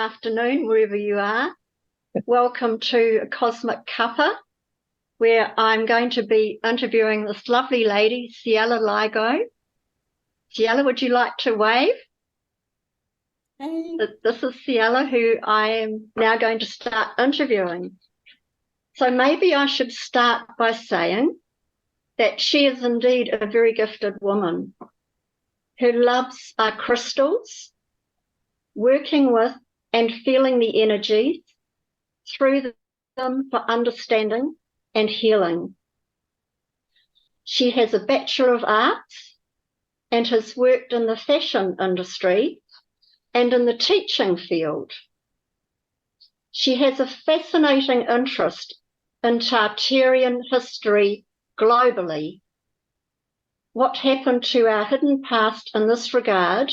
afternoon, wherever you are. Welcome to Cosmic Cuppa, where I'm going to be interviewing this lovely lady, Siella Ligo. Siella, would you like to wave? Hey. This is Siella, who I am now going to start interviewing. So maybe I should start by saying that she is indeed a very gifted woman who loves crystals, working with and feeling the energies through them for understanding and healing. She has a Bachelor of Arts and has worked in the fashion industry and in the teaching field. She has a fascinating interest in Tartarian history globally, what happened to our hidden past in this regard,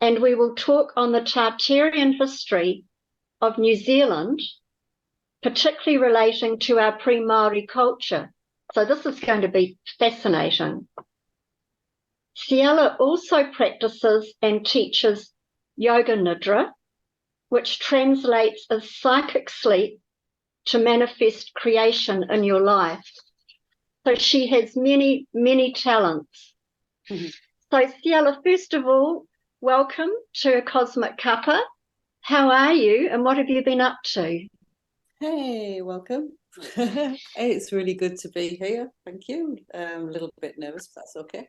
and we will talk on the Tartarian history of New Zealand, particularly relating to our pre-Māori culture. So this is going to be fascinating. Siella also practices and teaches Yoga Nidra, which translates as psychic sleep to manifest creation in your life. So she has many, many talents. Mm-hmm. So Siella, first of all, welcome to Cosmic Cuppa. How are you and what have you been up to? Hey, welcome. It's really good to be here. Thank you. I'm a little bit nervous, but that's okay.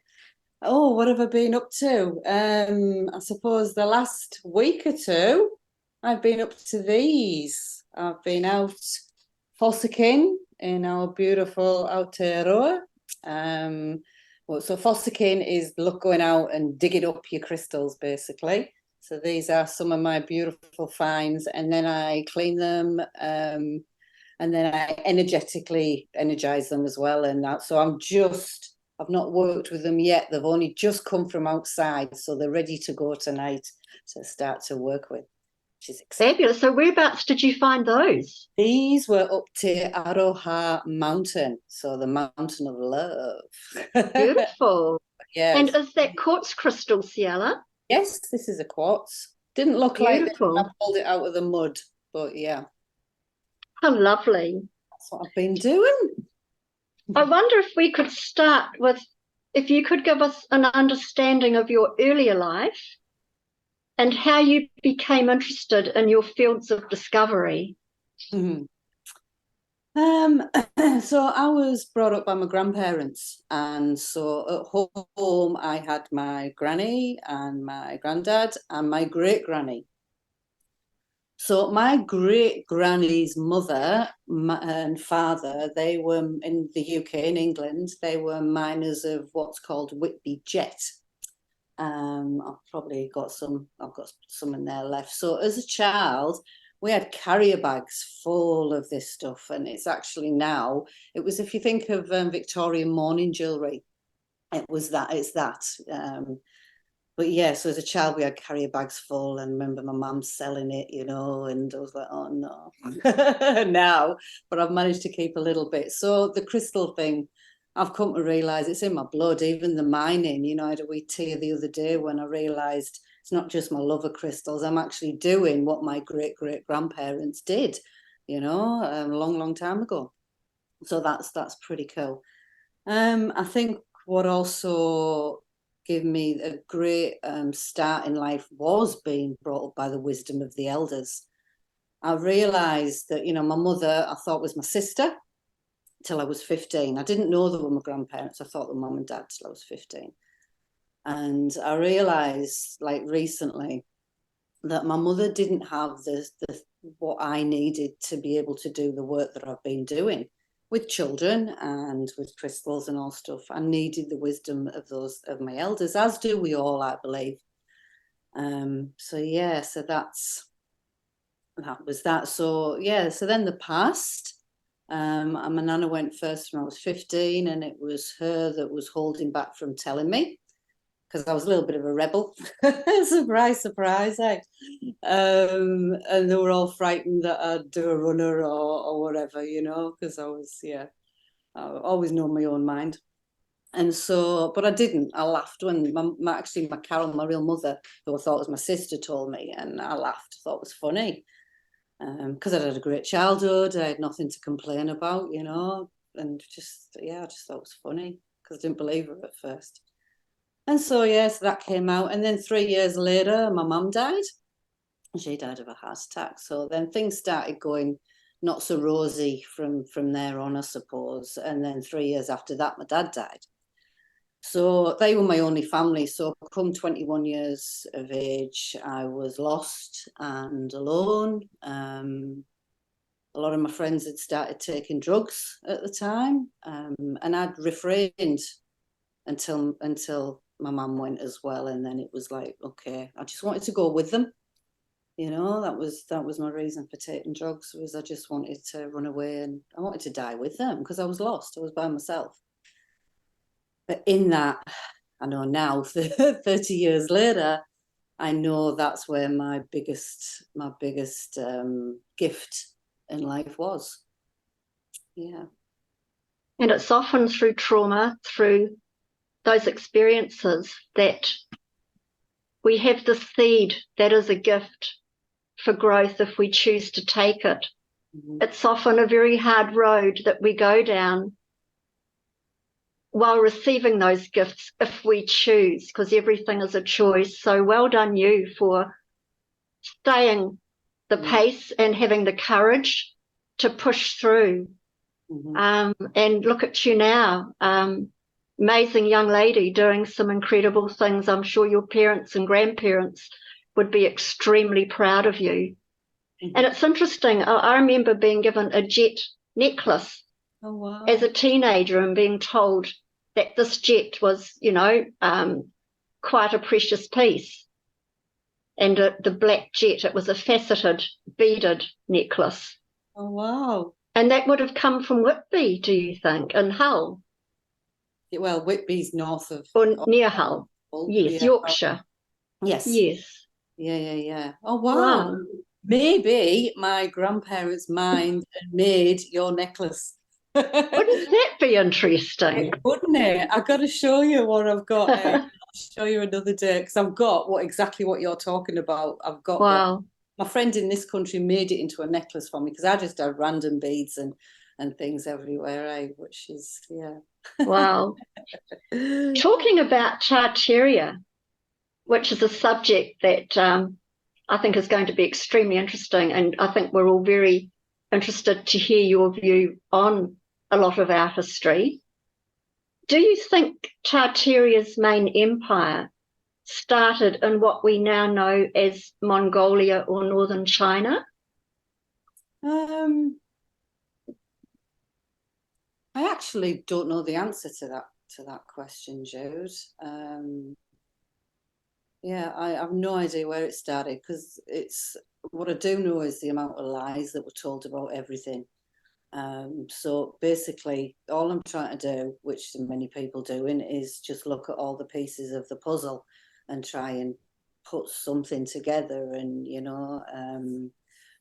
Oh, what have I been up to? I suppose the last week or two, I've been up to these. I've been out fossicking in our beautiful Aotearoa. So fossicking is going out and digging up your crystals, basically. So these are some of my beautiful finds, and then I clean them, and then I energetically energize them as well. And that, so I've not worked with them yet. They've only just come from outside, so they're ready to go tonight to start to work with, which is exciting. Fabulous. So whereabouts did you find those? These were up to Aroha Mountain, so the mountain of love. Beautiful. Yes. And is that quartz crystal, Siella? Yes, this is a quartz. Didn't look beautiful. Like this when I pulled it out of the mud, but yeah. How lovely. That's what I've been doing. I wonder if we could start with, if you could give us an understanding of your earlier life and how you became interested in your fields of discovery. Mm-hmm. So I was brought up by my grandparents, and so at home I had my granny and my granddad and my great granny. So my great granny's mother and father, they were in the UK, in England. They were miners of what's called Whitby Jet. I've got some in there left. So as a child, we had carrier bags full of this stuff, and it's actually now, it was, if you think of Victorian morning jewellery, it's that. But yeah, so as a child, we had carrier bags full, and I remember my mum selling it, and I was like, oh no, now, but I've managed to keep a little bit. So the crystal thing, I've come to realise it's in my blood, even the mining. I had a wee tear the other day when I realised it's not just my love of crystals. I'm actually doing what my great-great-grandparents did, a long, long time ago. So that's pretty cool. I think what also gave me a great start in life was being brought up by the wisdom of the elders. I realised that, my mother, I thought was my sister till I was 15. I didn't know they were my grandparents. I thought they were mum and dad till I was 15. And I realised, like recently, that my mother didn't have the what I needed to be able to do the work that I've been doing with children and with crystals and all stuff. I needed the wisdom of my elders, as do we all, I believe. So that was that. So yeah, so then the past. My nana went first when I was 15, and it was her that was holding back from telling me, because I was a little bit of a rebel. Surprise, surprise, eh? And they were all frightened that I'd do a runner or whatever, because I always know my own mind. And so, but I didn't. I laughed when actually my Carol, my real mother, who I thought was my sister, told me, and I laughed. Thought it was funny because I'd had a great childhood. I had nothing to complain about, you know, and just I just thought it was funny because I didn't believe her at first. And so yes, that came out, and then 3 years later, my mum died. She died of a heart attack. So then things started going not so rosy from there on, I suppose. And then 3 years after that, my dad died. So they were my only family. So come 21 years of age, I was lost and alone. A lot of my friends had started taking drugs at the time, and I'd refrained until my mum went as well. And then it was like, okay, I just wanted to go with them. You know, that was my reason for taking drugs, was I just wanted to run away, and I wanted to die with them because I was lost. I was by myself. But in that, I know now, 30 years later, I know that's where my biggest gift in life was. Yeah. And it's often through trauma, through those experiences, that we have the seed that is a gift for growth if we choose to take it. Mm-hmm. It's often a very hard road that we go down while receiving those gifts if we choose, because everything is a choice. So well done you for staying the pace and having the courage to push through. Mm-hmm. And look at you now, amazing young lady doing some incredible things. I'm sure your parents and grandparents would be extremely proud of you. Mm-hmm. And it's interesting, I remember being given a jet necklace as a teenager and being told that this jet was, you know, quite a precious piece. And the black jet, it was a faceted, beaded necklace. Oh, wow. And that would have come from Whitby, do you think, in Hull? Yeah, well, Whitby's north of... Or near Hull. Yes, yeah. Yorkshire. Yes. Yes. Yeah. Oh, wow. Maybe my grandparents mined and made your necklace. Wouldn't that be interesting? Wouldn't it? I've got to show you what I've got. I'll show you another day, because I've got exactly what you're talking about. I've got my friend in this country made it into a necklace for me, because I just had random beads and things everywhere, which is, yeah. Wow. Talking about Tartaria, which is a subject that I think is going to be extremely interesting, and I think we're all very interested to hear your view on a lot of our history. Do you think Tartaria's main empire started in what we now know as Mongolia or northern China? I actually don't know the answer to that question, Jude. Yeah, I have no idea where it started, because what I do know is the amount of lies that were told about everything. So basically, all I'm trying to do, which many people doing, is just look at all the pieces of the puzzle and try and put something together. And, you know,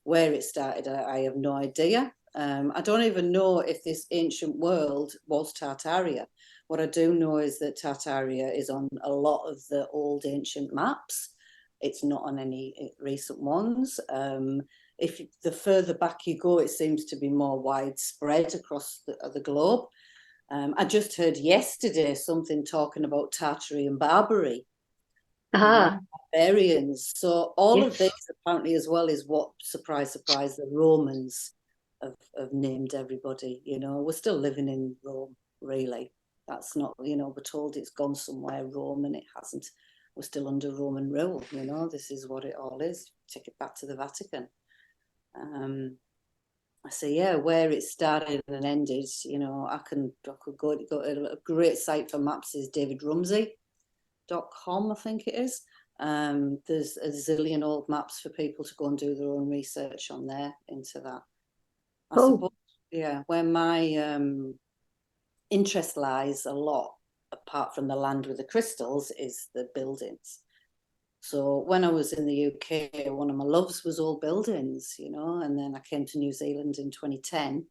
where it started, I have no idea. I don't even know if this ancient world was Tartaria. What I do know is that Tartaria is on a lot of the old ancient maps. It's not on any recent ones. If the further back you go, it seems to be more widespread across the globe. I just heard yesterday something talking about Tartary and Barbary. Barbarians. So all of this apparently as well is what, surprise, surprise, the Romans have named everybody. You know, we're still living in Rome, really. That's not, you know, we're told it's gone somewhere, Rome, and it hasn't. We're still under Roman rule, you know. This is what it all is. Take it back to the Vatican. So yeah, where it started and ended, you know, I could go to a great site for maps is davidrumsey.com, I think it is. There's a zillion old maps for people to go and do their own research on there into that. I suppose, yeah, where my interest lies a lot, apart from the land with the crystals, is the buildings. So when I was in the UK, one of my loves was all buildings, you know, and then I came to New Zealand in 2010.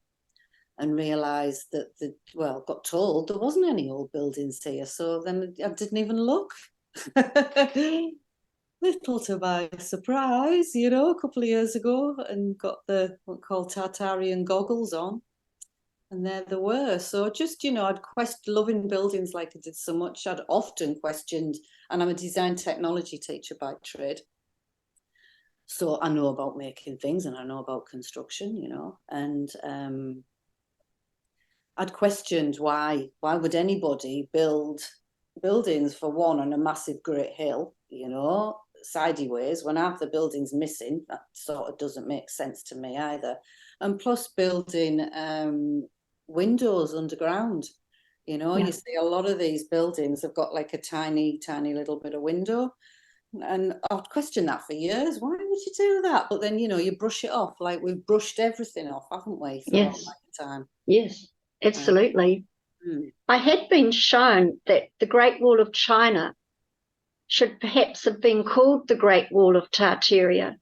and realised that got told there wasn't any old buildings here. So then I didn't even look. Little to my surprise, a couple of years ago, and got the what called Tartarian goggles on, and there they were. So just, I'd questioned loving buildings like I did so much. I'd often questioned, and I'm a design technology teacher by trade. So I know about making things and I know about construction, and I'd questioned why would anybody build buildings, for one, on a massive great hill, sideways, when half the building's missing. That sort of doesn't make sense to me either. And plus building windows underground. You see a lot of these buildings have got like a tiny little bit of window. And I'd question that for years. Why would you do that? But then, you brush it off, like we've brushed everything off, haven't we, throughout time? Yes, absolutely. I had been shown that the Great Wall of China should perhaps have been called the Great Wall of Tartaria,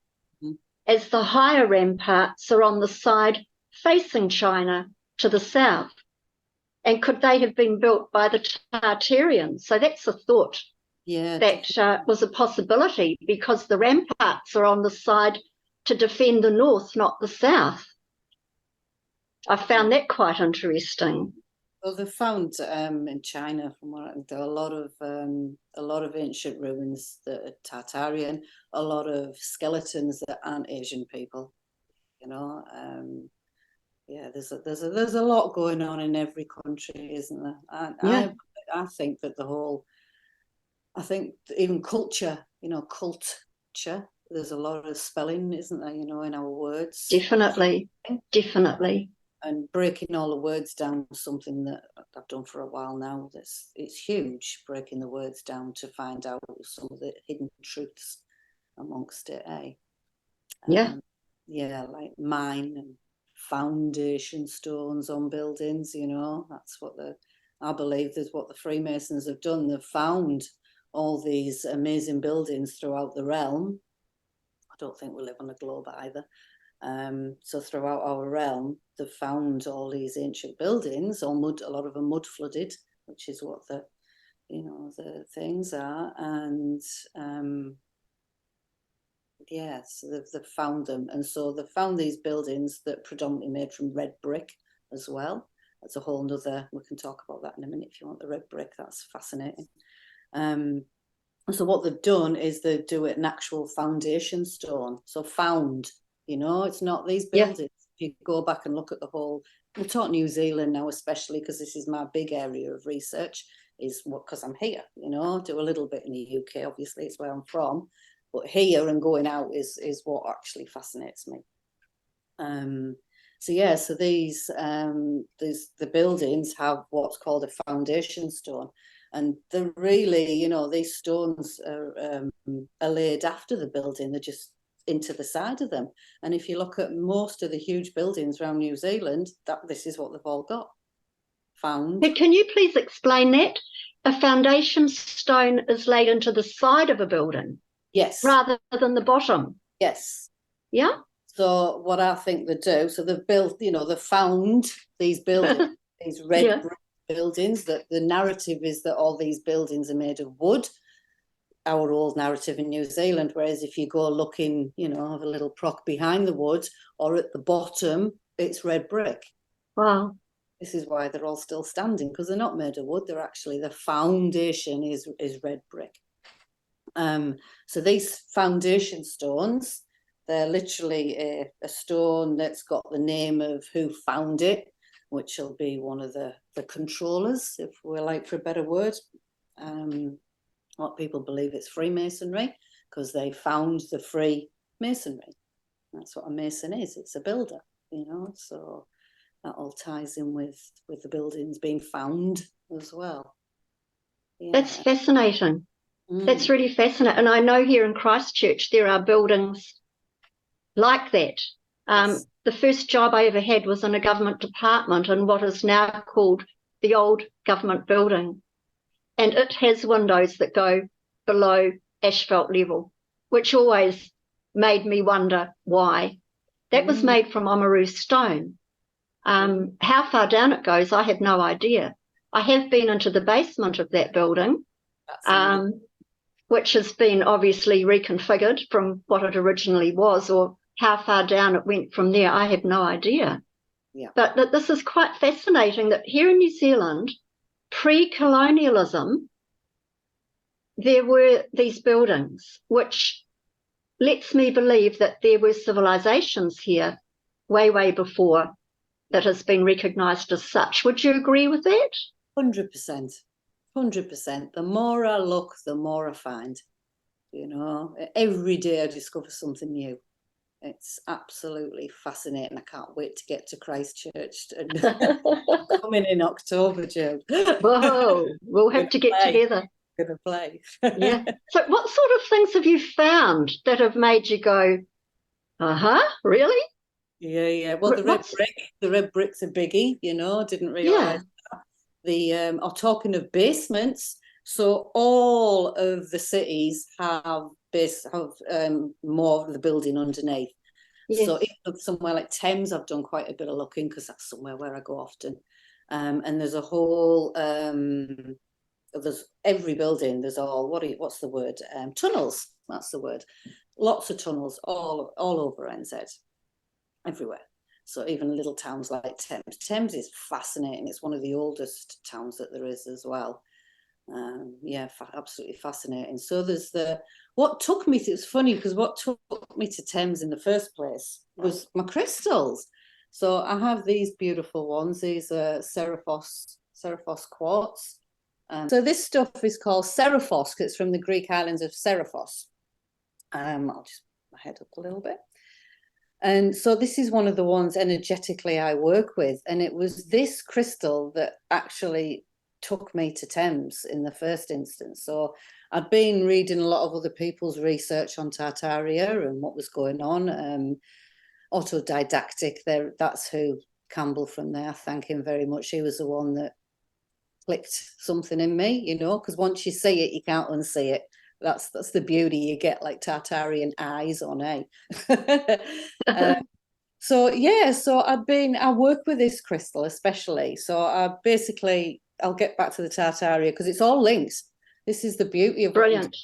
as the higher ramparts are on the side facing China to the south. And could they have been built by the Tartarians? So that's a thought. Yeah, that was a possibility, because the ramparts are on the side to defend the north, not the south. I found that quite interesting. Well, they found in China, from what there are a lot of ancient ruins that are Tartarian, a lot of skeletons that aren't Asian people. There's a lot going on in every country, isn't there? I think that even culture, culture. There's a lot of spelling, isn't there? In our words. Definitely. And breaking all the words down is something that I've done for a while now. It's huge, breaking the words down to find out some of the hidden truths amongst it, eh? Like mine and foundation stones on buildings, that's what I believe is what the Freemasons have done. They've found all these amazing buildings throughout the realm. I don't think we live on a globe either. So throughout our realm, they've found all these ancient buildings, a lot of them mud flooded, which is what the things are. And so they've found them. And so they've found these buildings that are predominantly made from red brick as well. That's a whole nother, we can talk about that in a minute if you want, the red brick. That's fascinating. So what they've done is they do it an actual foundation stone. So found, it's not these buildings. If you go back and look at the whole, we'll talk New Zealand now, especially because this is my big area of research, because I'm here, do a little bit in the UK, obviously it's where I'm from, but here and going out is what actually fascinates me. So these the buildings have what's called a foundation stone. And they're really, these stones are laid after the building. They're just into the side of them. And if you look at most of the huge buildings around New Zealand, this is what they've all got found. But can you please explain that? A foundation stone is laid into the side of a building? Yes. Rather than the bottom? Yes. Yeah? So what I think they do, so they've built, they've found these buildings, these red brick buildings, that the narrative is that all these buildings are made of wood, our old narrative in New Zealand, whereas if you go looking, have a little proc behind the wood or at the bottom, it's red brick. Wow. This is why they're all still standing, because they're not made of wood. They're actually, the foundation is red brick. So these foundation stones, they're literally a stone that's got the name of who found it, which will be one of the controllers, if we're like for a better word. What people believe it's Freemasonry, because they found the Freemasonry. That's what a mason is. It's a builder, so that all ties in with the buildings being found as well. Yeah. That's fascinating. That's really fascinating. And I know here in Christchurch there are buildings like that. Yes. The first job I ever had was in a government department in what is now called the old government building. And it has windows that go below asphalt level, which always made me wonder why. That was made from Oamaru stone. How far down it goes, I have no idea. I have been into the basement of that building, which has been obviously reconfigured from what it originally was, or how far down it went from there. I have no idea. Yeah. But this is quite fascinating that here in New Zealand, pre-colonialism, there were these buildings, which lets me believe that there were civilizations here way, way before that has been recognised as such. Would you agree with that? 100%. 100%. The more I look, the more I find. You know, every day I discover something new. It's absolutely fascinating. I can't wait to get to Christchurch and coming in October, Jude. Whoa, we'll have to get together. Gonna play. Yeah. So what sort of things have you found that have made you go, really? Yeah. Well, the red brick's a biggie, you know, didn't realise that. Talking of basements, so all of the cities have more of the building underneath. Yes. So if somewhere like Thames, I've done quite a bit of looking because that's somewhere where I go often. And there's a whole there's every building, there's what's the word? Tunnels, that's the word. Lots of tunnels all over NZ, everywhere. So even little towns like Thames. Thames is fascinating. It's one of the oldest towns that there is as well. Absolutely fascinating. So there's what took me to, it's funny because what took me to Thames in the first place was my crystals. So I have these beautiful ones, these Seraphos quartz. So this stuff is called Seraphos, because it's from the Greek islands of Seraphos. I'll just put my head up a little bit. And so this is one of the ones energetically I work with. And it was this crystal that actually took me to Thames in the first instance. So I'd been reading a lot of other people's research on Tartaria and what was going on. Autodidactic, that's who Campbell from there. I thank him very much. He was the one that clicked something in me, you know, because once you see it, you can't unsee it. That's the beauty. You get like Tartarian eyes on, eh? So I work with this crystal especially. So I'll get back to the Tartaria because it's all linked. This is the beauty of brilliant.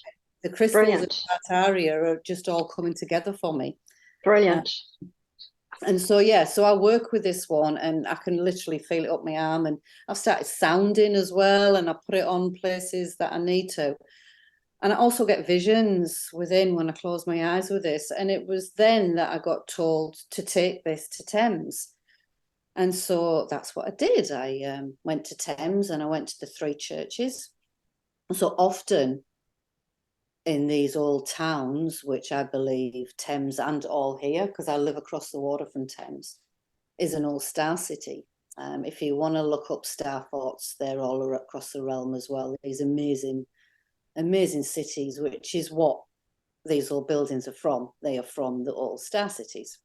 The crystals of Tartaria are just all coming together for me. Brilliant. And so I work with this one and I can literally feel it up my arm, and I've started sounding as well, and I put it on places that I need to. And I also get visions within when I close my eyes with this. And it was then that I got told to take this to Thames. And so that's what I did. I went to Thames and I went to the 3 churches. So often in these old towns, which I believe Thames and all here, because I live across the water from Thames, is an old star city. If you want to look up star forts, they're all across the realm as well. These amazing cities, which is what these old buildings are from. They are from the old star cities.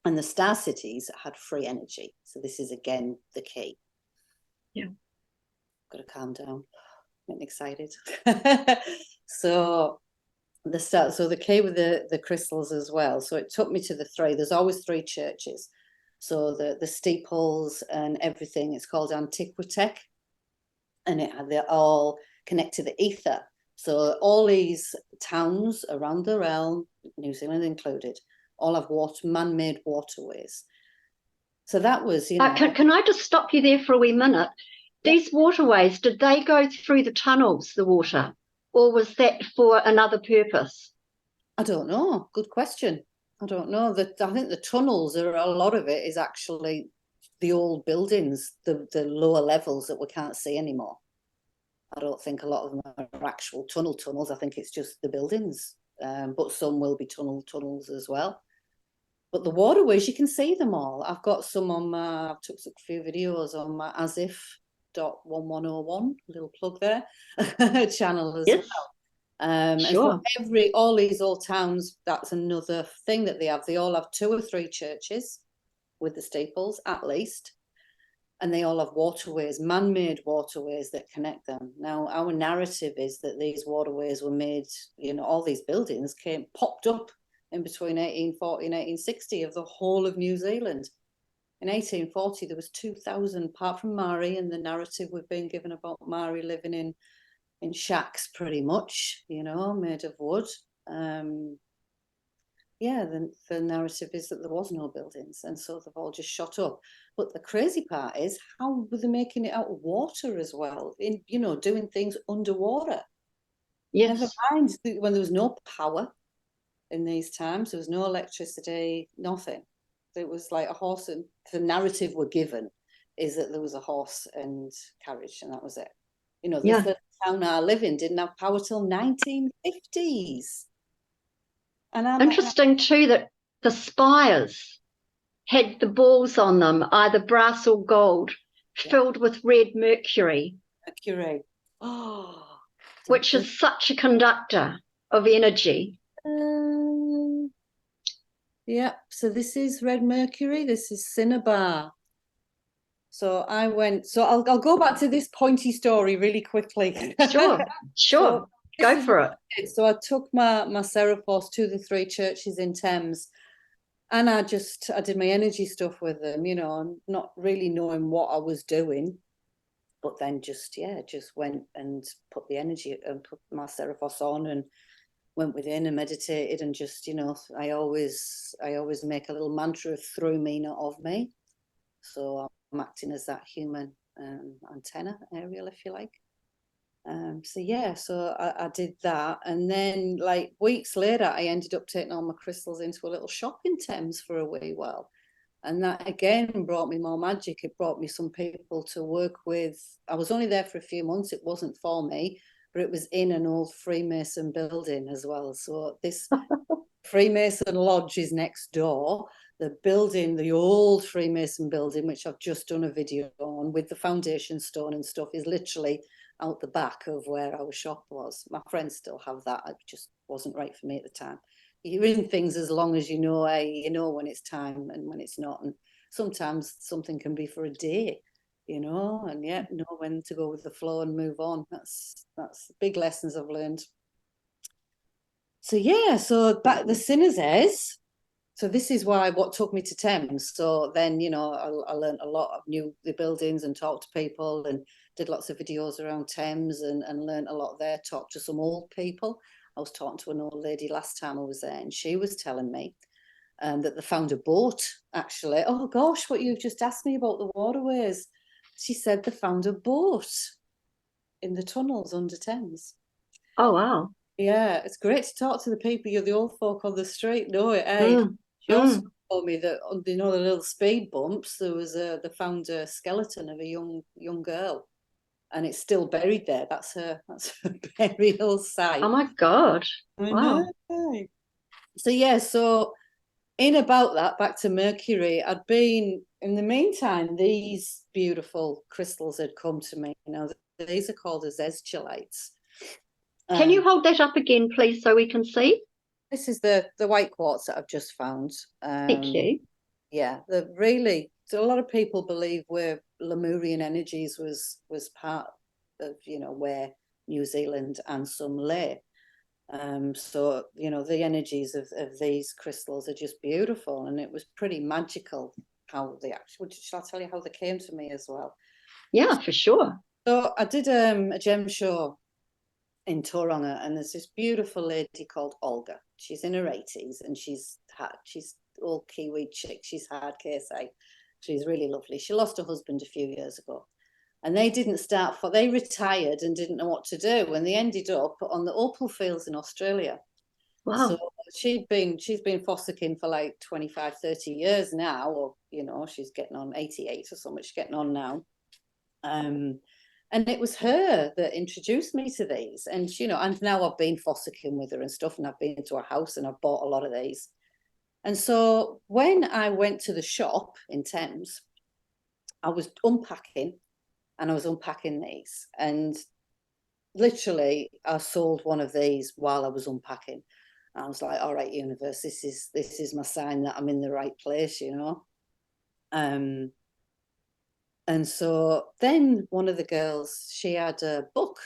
And the star cities had free energy. So this is, again, the key. Yeah. Got to calm down. I'm excited. So the key with the crystals as well. So it took me to the 3. There's always 3 churches. So the steeples and everything, it's called Antiquitech. And they're all connect to the ether. So all these towns around the realm, New Zealand included, all have man-made waterways. So that was, you know. Can I just stop you there for a wee minute? These waterways, did they go through the tunnels, the water, or was that for another purpose? I don't know. Good question. I don't know. I think the tunnels, a lot of it is actually the old buildings, the lower levels that we can't see anymore. I don't think a lot of them are actual tunnels. I think it's just the buildings, but some will be tunnels as well. But the waterways, you can see them all. I've got some on I've took a few videos on my asif.1101, little plug there, channel as well. Sure. And so all these old towns, that's another thing that they have. They all have 2 or 3 churches with the steeples, at least. And they all have waterways, man-made waterways that connect them. Now, our narrative is that these waterways were made, you know, all these buildings popped up in between 1840 and 1860 of the whole of New Zealand. in 1840, there was 2,000, apart from Mary and the narrative we've been given about Mary living in shacks pretty much, you know, made of wood. Yeah, the narrative is that there was no buildings, and so they've all just shot up. But the crazy part is, how were they making it out of water as well? In, you know, doing things underwater. Yes. Never mind when there was no power in these times, there was no electricity, nothing. It was like a horse, and the narrative we're given is that there was a horse and carriage, and that was it. You know, this little town I live in didn't have power till 1950s. And I'm Interesting too that the spires had the balls on them, either brass or gold, filled with red mercury. Mercury. Oh, which is such a conductor of energy. Yeah, so this is red mercury, this is cinnabar. So I went, so I'll go back to this pointy story really quickly. Sure. So go for it. So I took my Seraphos to the 3 churches in Thames, and I did my energy stuff with them, you know, not really knowing what I was doing, but then just went and put the energy and put my Seraphos on and went within and meditated, and just, you know, I always make a little mantra through me, not of me. So I'm acting as that human antenna aerial, if you like. So I did that, and then like weeks later, I ended up taking all my crystals into a little shop in Thames for a wee while, and that again brought me more magic. It brought me some people to work with. I was only there for a few months. It wasn't for me, but it was in an old Freemason building as well. So this Freemason lodge is next door. The building, the old Freemason building, which I've just done a video on with the foundation stone and stuff, is literally out the back of where our shop was. My friends still have that. It just wasn't right for me at the time. You're in things as long as you know when it's time and when it's not. And sometimes something can be for a day, you know, and know when to go with the flow and move on. That's big lessons I've learned. So back the Sinners is. So this is what took me to Thames. So then, you know, I learned a lot, knew the buildings and talked to people and did lots of videos around Thames and learned a lot there, talked to some old people. I was talking to an old lady last time I was there, and she was telling me that they found a boat, actually. Oh, gosh, what you've just asked me about the waterways. She said they found a boat in the tunnels under Thames. Oh, wow. Yeah, it's great to talk to the people. You're the old folk on the street, know it, eh? She also told me that, you know, the little speed bumps, they found a skeleton of a young girl, and it's still buried there. That's her burial site. Oh my God. Wow. So in about that, back to Mercury, I'd been, in the meantime, these beautiful crystals had come to me. You know, these are called azeztulites. Can you hold that up again, please, so we can see? This is the white quartz that I've just found. Thank you. Yeah, so a lot of people believe where Lemurian energies was part of, you know, where New Zealand and some lay. So, you know, the energies of these crystals are just beautiful, and it was pretty magical how they actually, shall I tell you how they came to me as well? Yeah, for sure. So I did a gem show in Tauranga, and there's this beautiful lady called Olga. She's in her 80s, and she's all Kiwi chick. She's hard case. She's really lovely. She lost her husband a few years ago, and they retired and didn't know what to do, and they ended up on the opal fields in Australia. Wow. So she's been fossicking for like 25, 30 years now, or, you know, she's getting on 88 or something. She's getting on now. And it was her that introduced me to these. And, you know, and now I've been fossicking with her and stuff, and I've been to her house and I've bought a lot of these. And so when I went to the shop in Thames, I was unpacking these. And literally, I sold one of these while I was unpacking. I was like, all right, universe, this is my sign that I'm in the right place, you know. And so then one of the girls, she had a book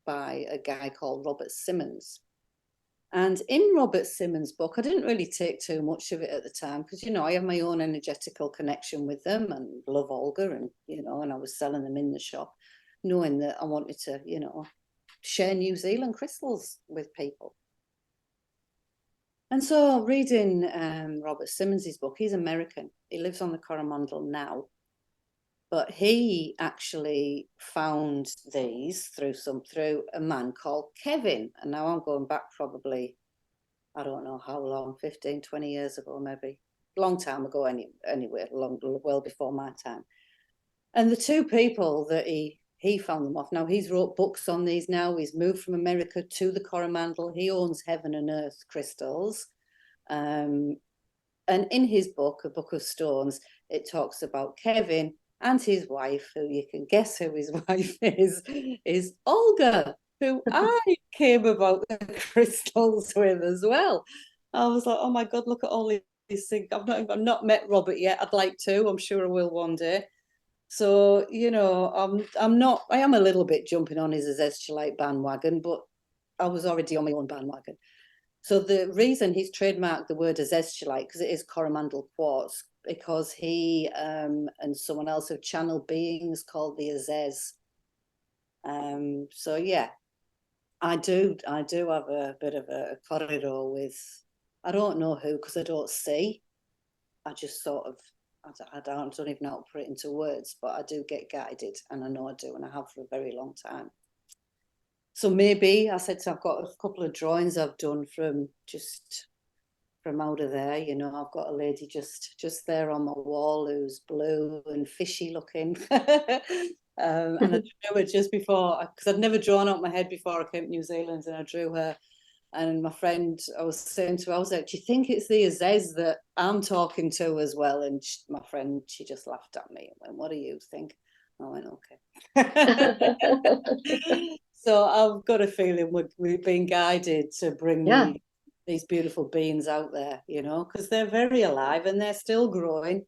by a guy called Robert Simmons. And in Robert Simmons' book, I didn't really take too much of it at the time because, you know, I have my own energetical connection with them and love Olga and, you know, and I was selling them in the shop, knowing that I wanted to, you know, share New Zealand crystals with people. And so reading Robert Simmons' book, he's American. He lives on the Coromandel now. But he actually found these through a man called Kevin. And now I'm going back probably, I don't know how long, 15, 20 years ago, maybe. Long time ago anyway, well before my time. And the two people that he found them off. Now, he's wrote books on these now. He's moved from America to the Coromandel. He owns Heaven and Earth Crystals. And in his book, A Book of Stones, it talks about Kevin and his wife, who you can guess who his wife is Olga, who I came about the crystals with as well. I was like, oh my God, look at all these things. I've not met Robert yet. I'd like to. I'm sure I will one day. So, you know, I am a little bit jumping on his Azeztulite bandwagon, but I was already on my own bandwagon. So the reason he's trademarked the word Azeztulite, because it is Coromandel quartz, because he and someone else have channeled beings called the Azez. So yeah, I do have a bit of a corridor with, I don't know who, because I don't see. I just sort of, I don't even know how to put it into words, but I do get guided, and I know I do, and I have for a very long time. So maybe I said, I've got a couple of drawings I've done from out of there. You know, I've got a lady just there on my wall who's blue and fishy looking. And I drew her just before, because I'd never drawn out my head before I came to New Zealand, and I drew her. And my friend, I was saying to her, I was like, do you think it's the Azez that I'm talking to as well? And my friend, she just laughed at me and went, what do you think? I went, okay. So I've got a feeling we've been guided to bring these beautiful beings out there, you know, because they're very alive and they're still growing.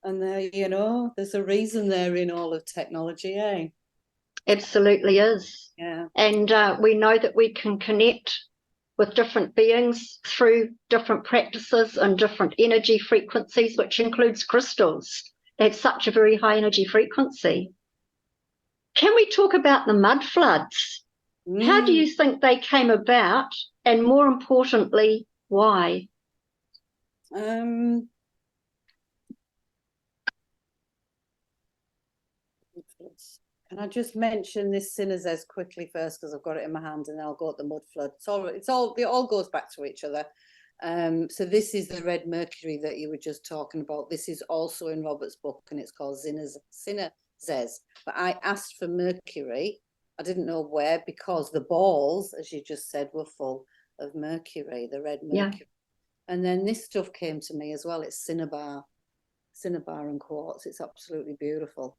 And they're, you know, there's a reason they're in all of technology, eh? Absolutely is. Yeah. And we know that we can connect with different beings through different practices and different energy frequencies, which includes crystals. They have such a very high energy frequency. Can we talk about the mud floods? How do you think they came about? And more importantly, why? Can I just mention this Sinazes quickly first, because I've got it in my hand, and then I'll go at the mud flood. It all goes back to each other. So this is the red mercury that you were just talking about. This is also in Robert's book, and it's called Sinazes. But I asked for mercury. I didn't know where, because the balls, as you just said, were full of mercury, the red mercury. Yeah. And then this stuff came to me as well. It's cinnabar and quartz. It's absolutely beautiful.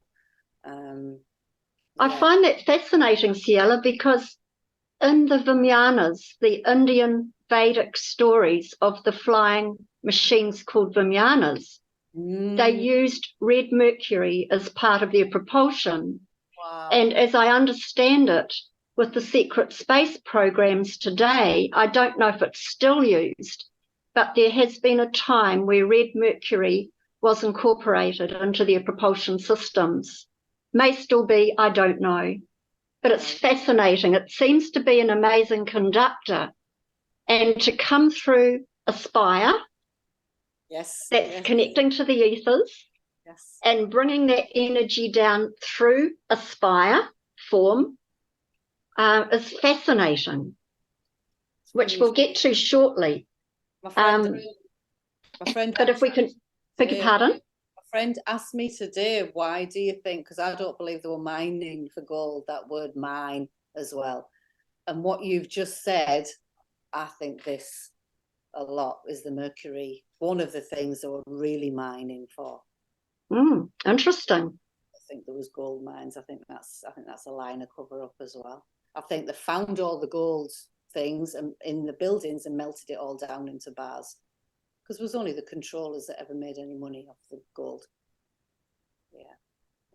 I find that fascinating, Siella, because in the Vimyanas, the Indian Vedic stories of the flying machines called Vimyanas, they used red mercury as part of their propulsion. Wow. And as I understand it, with the secret space programs today, I don't know if it's still used, but there has been a time where red mercury was incorporated into their propulsion systems. May still be, I don't know. But it's fascinating. It seems to be an amazing conductor. And to come through a spire that's connecting to the ethers and bringing that energy down through a spire form is fascinating, which we'll get to shortly. My friend, but if we can, beg your pardon? My friend asked me today, why do you think, because I don't believe they were mining for gold, that word mine as well. And what you've just said, I think this a lot is the mercury, one of the things they were really mining for. Interesting. I think there was gold mines. I think that's a line of cover up as well. I think they found all the gold things in the buildings and melted it all down into bars, because it was only the controllers that ever made any money off the gold. Yeah,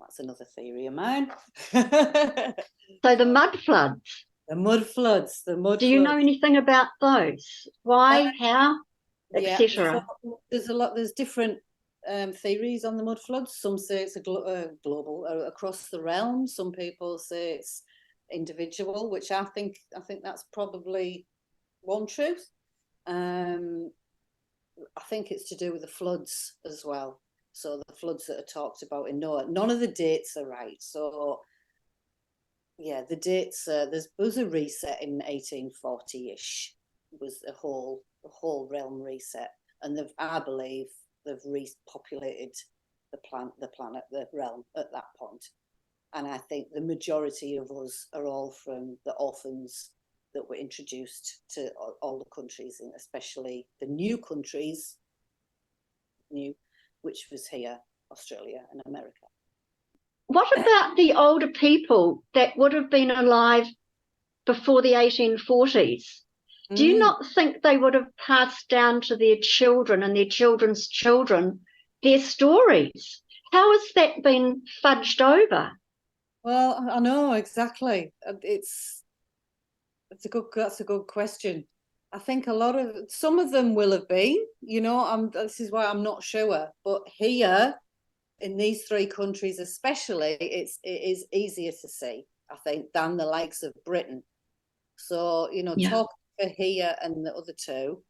that's another theory of mine. So the mud floods, The mud floods, the mud Do you know floods. anything about those? Why, how, Yeah, so etc.? there's different theories on the mud floods. Some say it's a global, across the realm. Some people say it's individual, which I think that's probably one truth. Um, I think it's to do with the floods as well. So the floods that are talked about in Noah, none of the dates are right. So yeah, the dates. There was a reset in 1840-ish. Was the whole realm reset, and I believe they've repopulated the planet, the realm at that point. And I think the majority of us are all from the orphans that were introduced to all the countries, and especially the new countries, which was here, Australia and America. What about the older people that would have been alive before the 1840s? Do you not think they would have passed down to their children and their children's children their stories? How has that been fudged over? Well, I know exactly. That's a good question. I think some of them will have been, this is why I'm not sure. But here in these three countries especially, it is easier to see, I think, than the likes of Britain. So, Yeah. talking for here and the other two,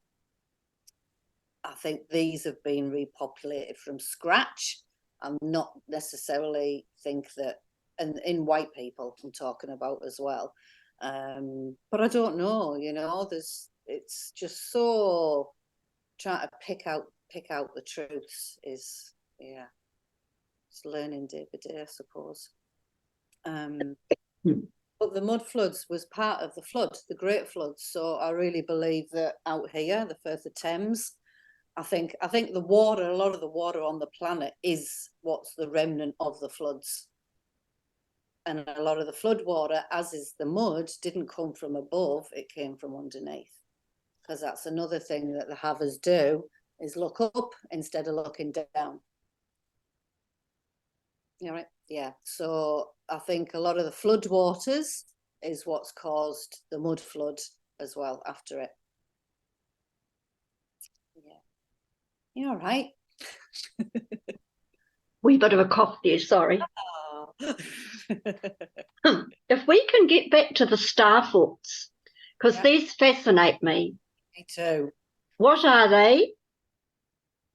I think these have been repopulated from scratch. I'm not necessarily think that, and in white people I'm talking about as well. But I don't know, it's just so trying to pick out the truths is, yeah, it's learning day by day, I suppose. But the mud floods was part of the flood, the Great Flood. So I really believe that out here, the Firth of Thames, I think the water, a lot of the water on the planet is what's the remnant of the floods. And a lot of the flood water, as is the mud, didn't come from above, it came from underneath. Because that's another thing that the havers do, is look up instead of looking down. All right. Yeah. So I think a lot of the flood waters is what's caused the mud flood as well after it. Yeah. You're all right. Wee bit of a cough there, sorry. Oh. If we can get back to the star forts, because these fascinate me. Me too. What are they?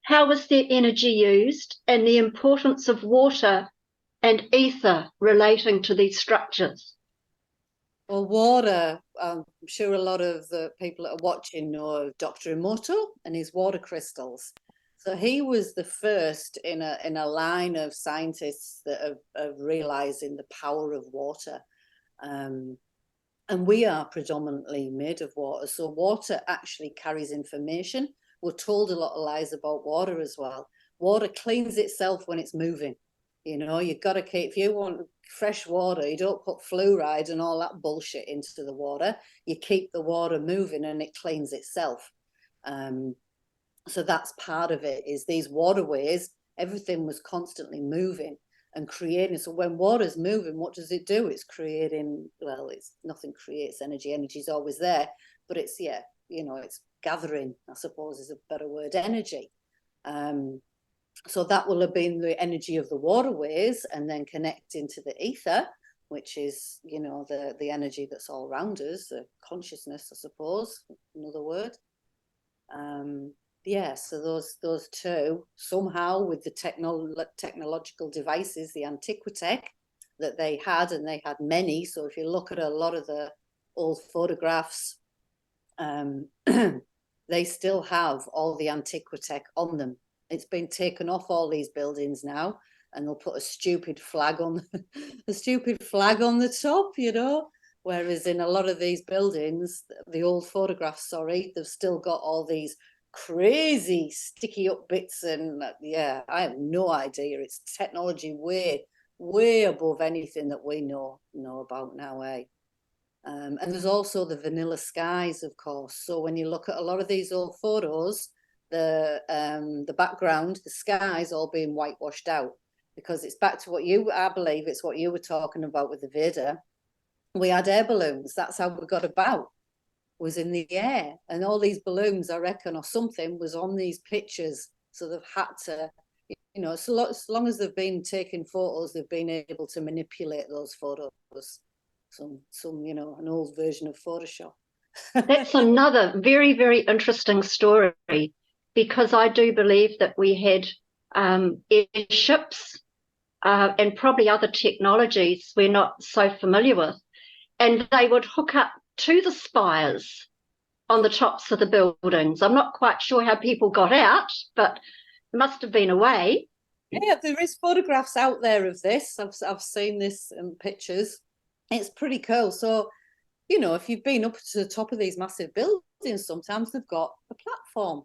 How is their energy used? And the importance of water and ether relating to these structures? Well, water, I'm sure a lot of the people that are watching know of Dr. Emoto and his water crystals. So he was the first in a line of scientists that are realizing the power of water. And we are predominantly made of water. So water actually carries information. We're told a lot of lies about water as well. Water cleans itself when it's moving. You've got to keep, if you want fresh water, you don't put fluoride and all that bullshit into the water. You keep the water moving and it cleans itself. So that's part of it, is these waterways, everything was constantly moving and creating. So when water's moving, what does it do? It's creating, well, it's nothing creates energy. Energy's always there, but it's, it's gathering, I suppose is a better word, energy. So that will have been the energy of the waterways, and then connecting to the ether, which is, the energy that's all around us, the consciousness, I suppose, another word. Yeah, so those two, somehow with the technological devices, the Antiquitech that they had, and they had many. So if you look at a lot of the old photographs, they still have all the Antiquitech on them. It's been taken off all these buildings now, and they'll put a stupid flag on the top, Whereas in a lot of these buildings, the old photographs, they've still got all these crazy sticky up bits, and yeah, I have no idea. It's technology way above anything that we know about now, eh? And there's also the vanilla skies, of course. So when you look at a lot of these old photos, the background, the skies all being whitewashed out, because it's back to I believe it's what you were talking about with the Veda. we had air balloons. That's how we got about, was in the air. And all these balloons, I reckon, or something was on these pictures. So they've had to, you know, so as long as they've been taking photos, they've been able to manipulate those photos. Some, you know, an old version of Photoshop. That's another very, very interesting story, because I do believe that we had airships and probably other technologies we're not so familiar with, and they would hook up to the spires on the tops of the buildings. I'm not quite sure how people got out, but it must have been a way. Yeah, there is photographs out there of this. I've seen this in pictures. It's pretty cool. So, you know, if you've been up to the top of these massive buildings, sometimes they've got a platform.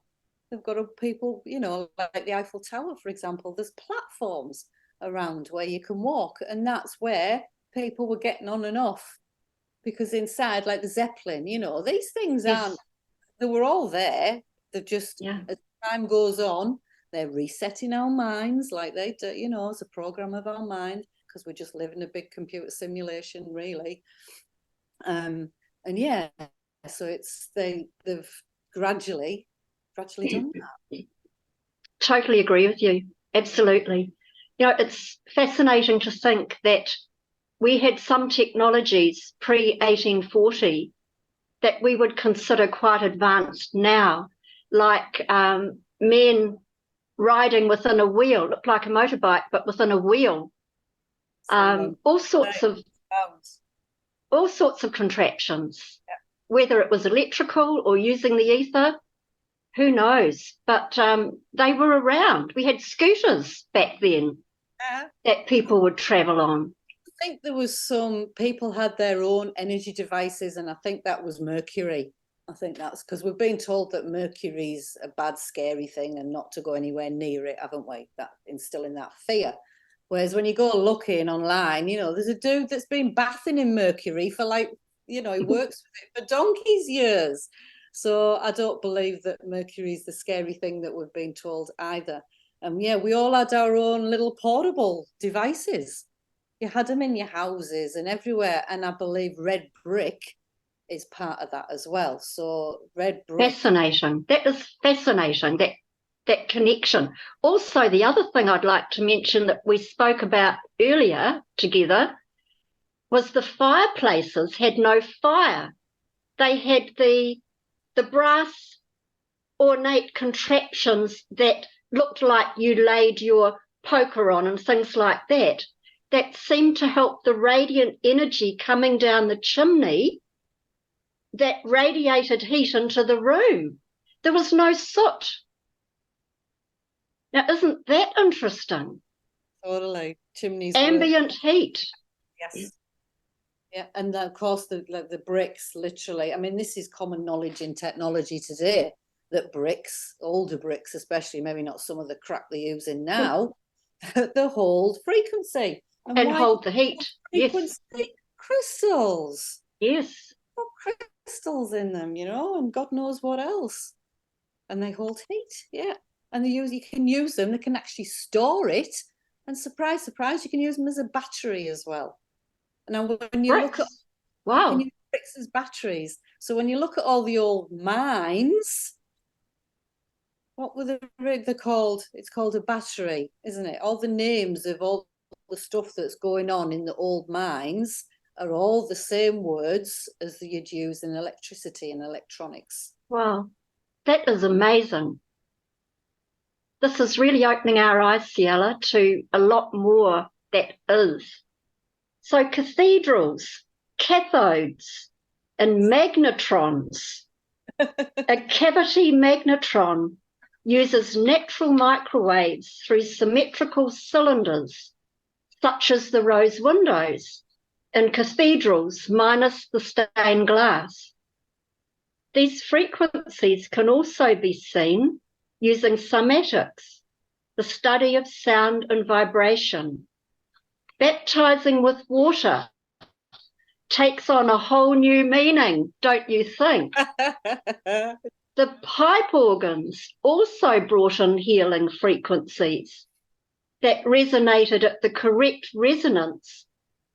They've got people, you know, like the Eiffel Tower, for example, there's platforms around where you can walk. And that's where people were getting on and off. Because inside, like the Zeppelin, you know, these things aren't, they were all there. They're just, as time goes on, they're resetting our minds like they do, you know, it's a program of our mind, because we just live in a big computer simulation, really. And yeah, so it's they've gradually done that. Totally agree with you. Absolutely. You know, it's fascinating to think that we had some technologies pre-1840 that we would consider quite advanced now, like men riding within a wheel, looked like a motorbike, but within a wheel. All sorts of contraptions, whether it was electrical or using the ether, who knows? But they were around. We had scooters back then that people would travel on. I think there was some people had their own energy devices, and I think that was mercury. I think that's because we've been told that mercury's a bad, scary thing and not to go anywhere near it, haven't we? That instilling that fear. Whereas when you go looking online, you know, there's a dude that's been bathing in mercury for like, you know, he works with it for donkey's years. So I don't believe that mercury's the scary thing that we've been told either. And yeah, we all had our own little portable devices. You had them in your houses and everywhere. And I believe red brick is part of that as well. So red brick. Fascinating. That is fascinating, that connection. Also, the other thing I'd like to mention that we spoke about earlier together was the fireplaces had no fire. They had the brass ornate contraptions that looked like you laid your poker on and things like that, that seemed to help the radiant energy coming down the chimney that radiated heat into the room. There was no soot. Now, isn't that interesting? Totally. Chimneys. Ambient heat. Yes. Yeah, and of course the bricks, literally. I mean, this is common knowledge in technology today, that bricks, older bricks especially, maybe not some of the crap they're using now, they hold frequency. And hold the heat. Frequency? Yes. Crystals. Yes. Crystals in them, you know, and God knows what else. And they hold heat, yeah. And you can use them, they can actually store it. And surprise, surprise, you can use them as a battery as well. Now, when you look at bricks as batteries, so when you look at all the old mines, what were they're called? It's called a battery, isn't it? All the names of all the stuff that's going on in the old mines are all the same words as you'd use in electricity and electronics. Wow, that is amazing. This is really opening our eyes, Siella, to a lot more that is. So cathedrals, cathodes, and magnetrons. A cavity magnetron uses natural microwaves through symmetrical cylinders, such as the rose windows in cathedrals, minus the stained glass. These frequencies can also be seen using cymatics, the study of sound and vibration. Baptizing with water takes on a whole new meaning, don't you think? The pipe organs also brought in healing frequencies that resonated at the correct resonance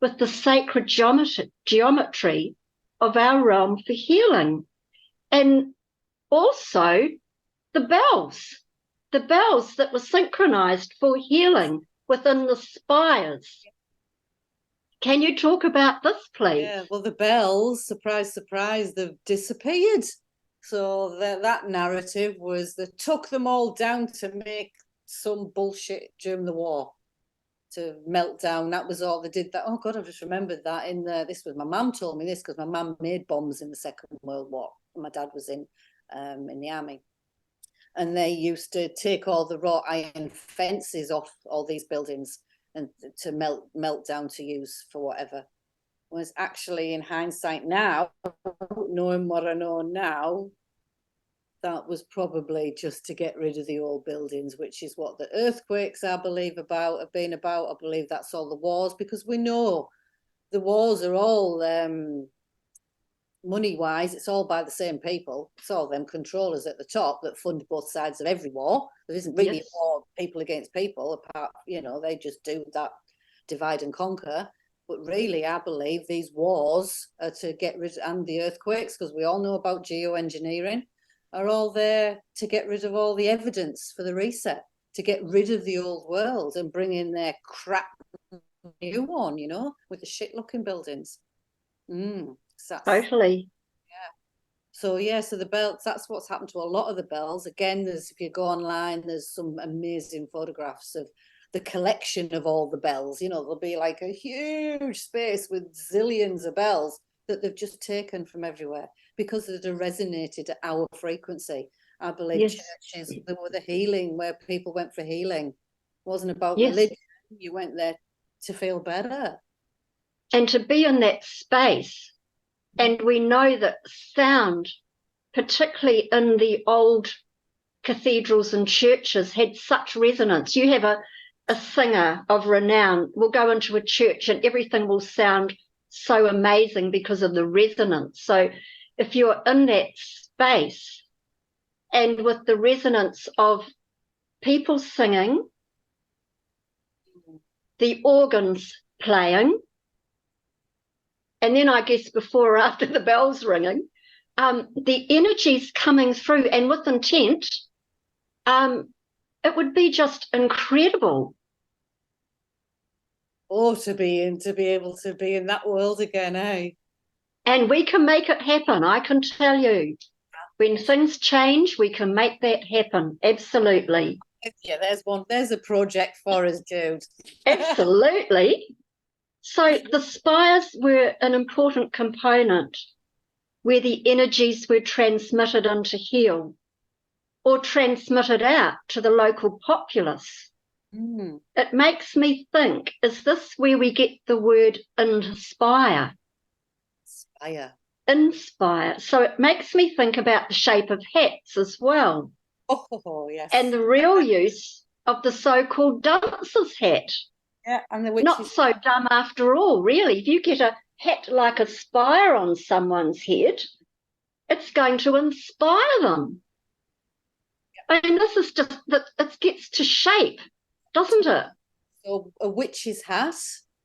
with the sacred geometry of our realm for healing. And also the bells that were synchronized for healing within the spires. Can you talk about this, please? Yeah, well, the bells, surprise, surprise, they've disappeared. So that narrative was they took them all down to make some bullshit during the war, to melt down. That was all they did. That, oh God, I've just remembered that in this was my mum told me this, because my mum made bombs in the Second World War. My dad was in the army. And they used to take all the wrought iron fences off all these buildings and to melt down to use for whatever. Was actually, in hindsight now, knowing what I know now, that was probably just to get rid of the old buildings, which is what the earthquakes, I believe, have been about. I believe that's all the wars, because we know the wars are all money-wise, it's all by the same people. It's all them controllers at the top that fund both sides of every war. There isn't really a war, people against people, apart, they just do that divide and conquer. But really, I believe these wars are to get rid, and the earthquakes, because we all know about geoengineering, are all there to get rid of all the evidence for the reset, to get rid of the old world and bring in their crap new one, with the shit-looking buildings. Totally. So the bells, that's what's happened to a lot of the bells. Again, if you go online, there's some amazing photographs of the collection of all the bells. There'll be like a huge space with zillions of bells that they've just taken from everywhere because it resonated at our frequency. I believe churches, there were the healing, where people went for healing. It wasn't about religion. You went there to feel better. And to be in that space. And we know that sound, particularly in the old cathedrals and churches, had such resonance. You have a singer of renown will go into a church and everything will sound so amazing because of the resonance. So if you're in that space and with the resonance of people singing, the organs playing, and then I guess before or after the bells ringing, the energy's coming through, and with intent, it would be just incredible. Oh, to be able to be in that world again, eh? And we can make it happen, I can tell you. When things change, we can make that happen. Absolutely. Yeah, there's a project for us, Jude. Absolutely. So the spires were an important component where the energies were transmitted in to heal or transmitted out to the local populace. It makes me think, is this where we get the word inspire? Inspire. So it makes me think about the shape of hats as well. Oh, yes. And the real use of the so-called dancer's hat. Yeah, and not so dumb after all, really. If you get a hat like a spire on someone's head, it's going to inspire them. And this is just that it gets to shape, doesn't it? So a witch's hat,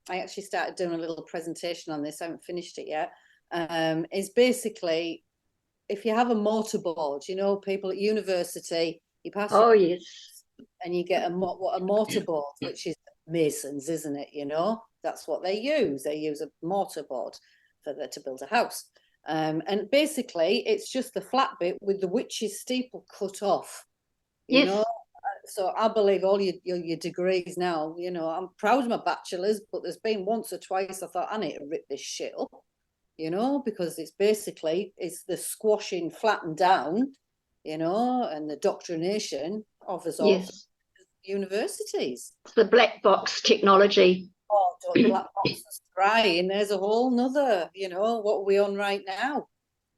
I actually started doing a little presentation on this, I haven't finished it yet, is basically, if you have a mortarboard, people at university, you pass and you get a mortarboard, which is masons, isn't it? That's what they use. They use a mortarboard to build a house. And basically, it's just the flat bit with the witch's steeple cut off. You know, so I believe all your degrees now. I'm proud of my bachelor's, but there's been once or twice I thought I need to rip this shit up. Because it's the squashing, flattened down. And the doctrination of us all universities. It's the black box technology. Oh, don't black box and scry, and there's a whole nother, what are we on right now?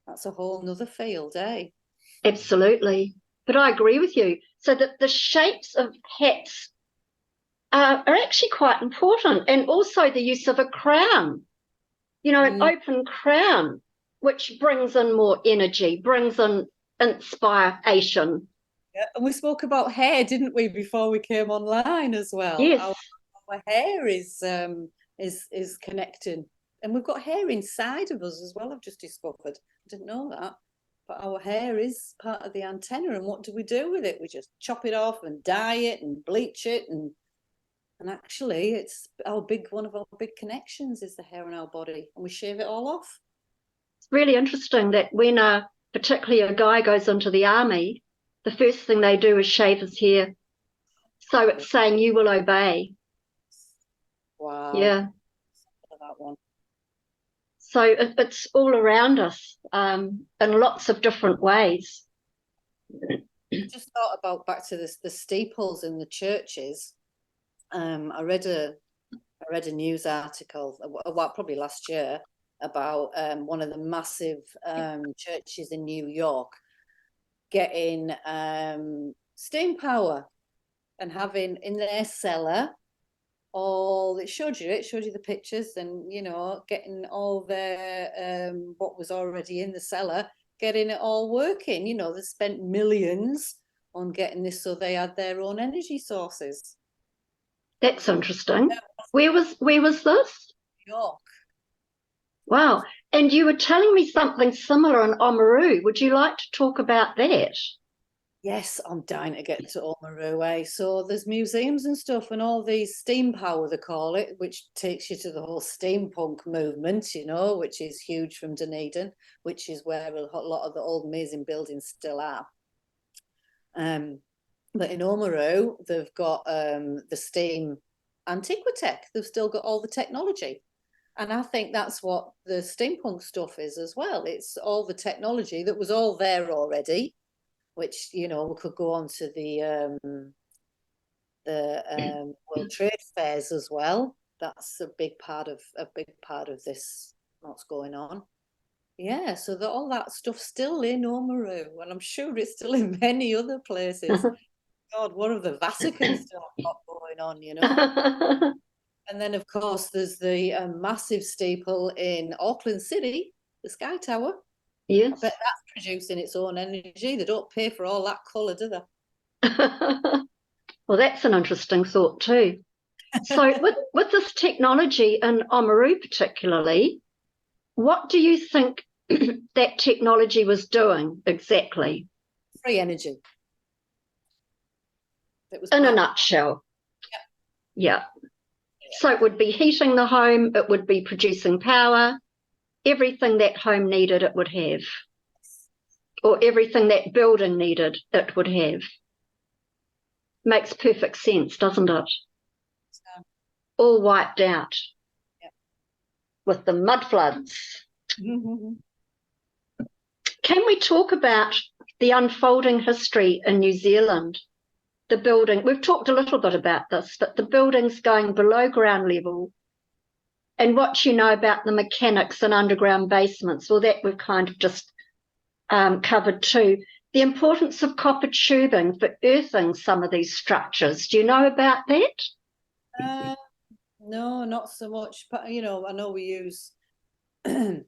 That's a whole nother field, eh? Absolutely. But I agree with you. So that the shapes of hats are actually quite important, and also the use of a crown, an open crown, which brings in more energy, brings in inspiration. Yeah, and we spoke about hair, didn't we, before we came online as well? Yes. Our hair is is connecting. And we've got hair inside of us as well, I've just discovered. I didn't know that. But our hair is part of the antenna, and what do we do with it? We just chop it off and dye it and bleach it, and actually it's one of our big connections is the hair in our body, and we shave it all off. It's really interesting that when particularly a guy goes into the army, the first thing they do is shave his hair. So it's saying you will obey. Wow. Yeah. That one. So it's all around us in lots of different ways. I just thought about back to the steeples in the churches. I read a news article, well, probably last year, about one of the massive churches in New York getting steam power and having in their cellar it showed you the pictures, and getting all their what was already in the cellar, getting it all working. They spent millions on getting this so they had their own energy sources. That's interesting. Where was this? New York. Wow. And you were telling me something similar in Oamaru. Would you like to talk about that? Yes, I'm dying to get to Oamaru. So there's museums and stuff, and all these steam power, they call it, which takes you to the whole steampunk movement, which is huge from Dunedin, which is where a lot of the old amazing buildings still are. But in Oamaru, they've got the steam antiquitech. They've still got all the technology. And I think that's what the steampunk stuff is as well. It's all the technology that was all there already, which, we could go on to the World Trade Fairs as well. That's a big part of this, what's going on. Yeah, so all that stuff's still in Oamaru, and I'm sure it's still in many other places. God, what have the Vatican still got going on, And then, of course, there's the massive steeple in Auckland City, the Sky Tower. Yes. I bet that's producing its own energy. They don't pay for all that colour, do they? Well, that's an interesting thought too. So with this technology in Oamaru particularly, what do you think that technology was doing exactly? Free energy. It was in a nutshell. Yeah. So it would be heating the home, it would be producing power, everything that home needed it would have, or everything that building needed it would have. Makes perfect sense, doesn't it? All wiped out with the mud floods. Can we talk about the unfolding history in New Zealand? The building, we've talked a little bit about this, but the buildings going below ground level and what you know about the mechanics in underground basements, well, that we've kind of just covered too. The importance of copper tubing for earthing some of these structures. Do you know about that? No, not so much. But, I know we use... I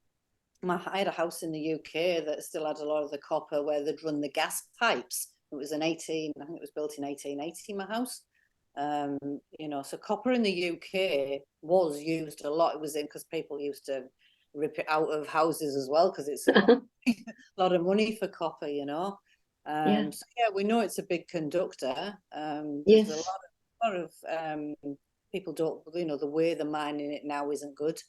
had a house in the UK that still had a lot of the copper where they'd run the gas pipes. It was I think it was built in 1880, my house. So copper in the UK was used a lot. It was in because people used to rip it out of houses as well because it's a lot of money for copper, So yeah, we know it's a big conductor. There's a lot of people don't, the way they're mining it now isn't good.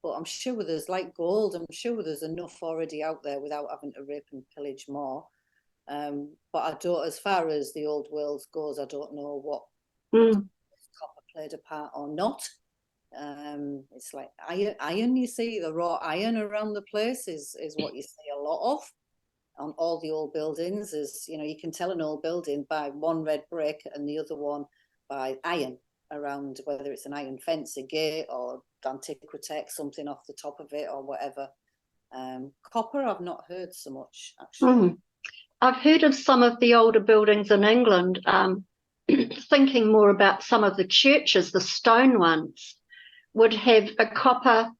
But I'm sure there's like gold. I'm sure there's enough already out there without having to rape and pillage more. But I don't, as far as the old world goes, I don't know what copper played a part or not. It's like iron, you see, the raw iron around the place is what you see a lot of on all the old buildings. Is, you can tell an old building by one red brick and the other one by iron around, whether it's an iron fence, a gate, or antiquitech, something off the top of it or whatever. Copper, I've not heard so much, actually. I've heard of some of the older buildings in England, thinking more about some of the churches, the stone ones, would have a copper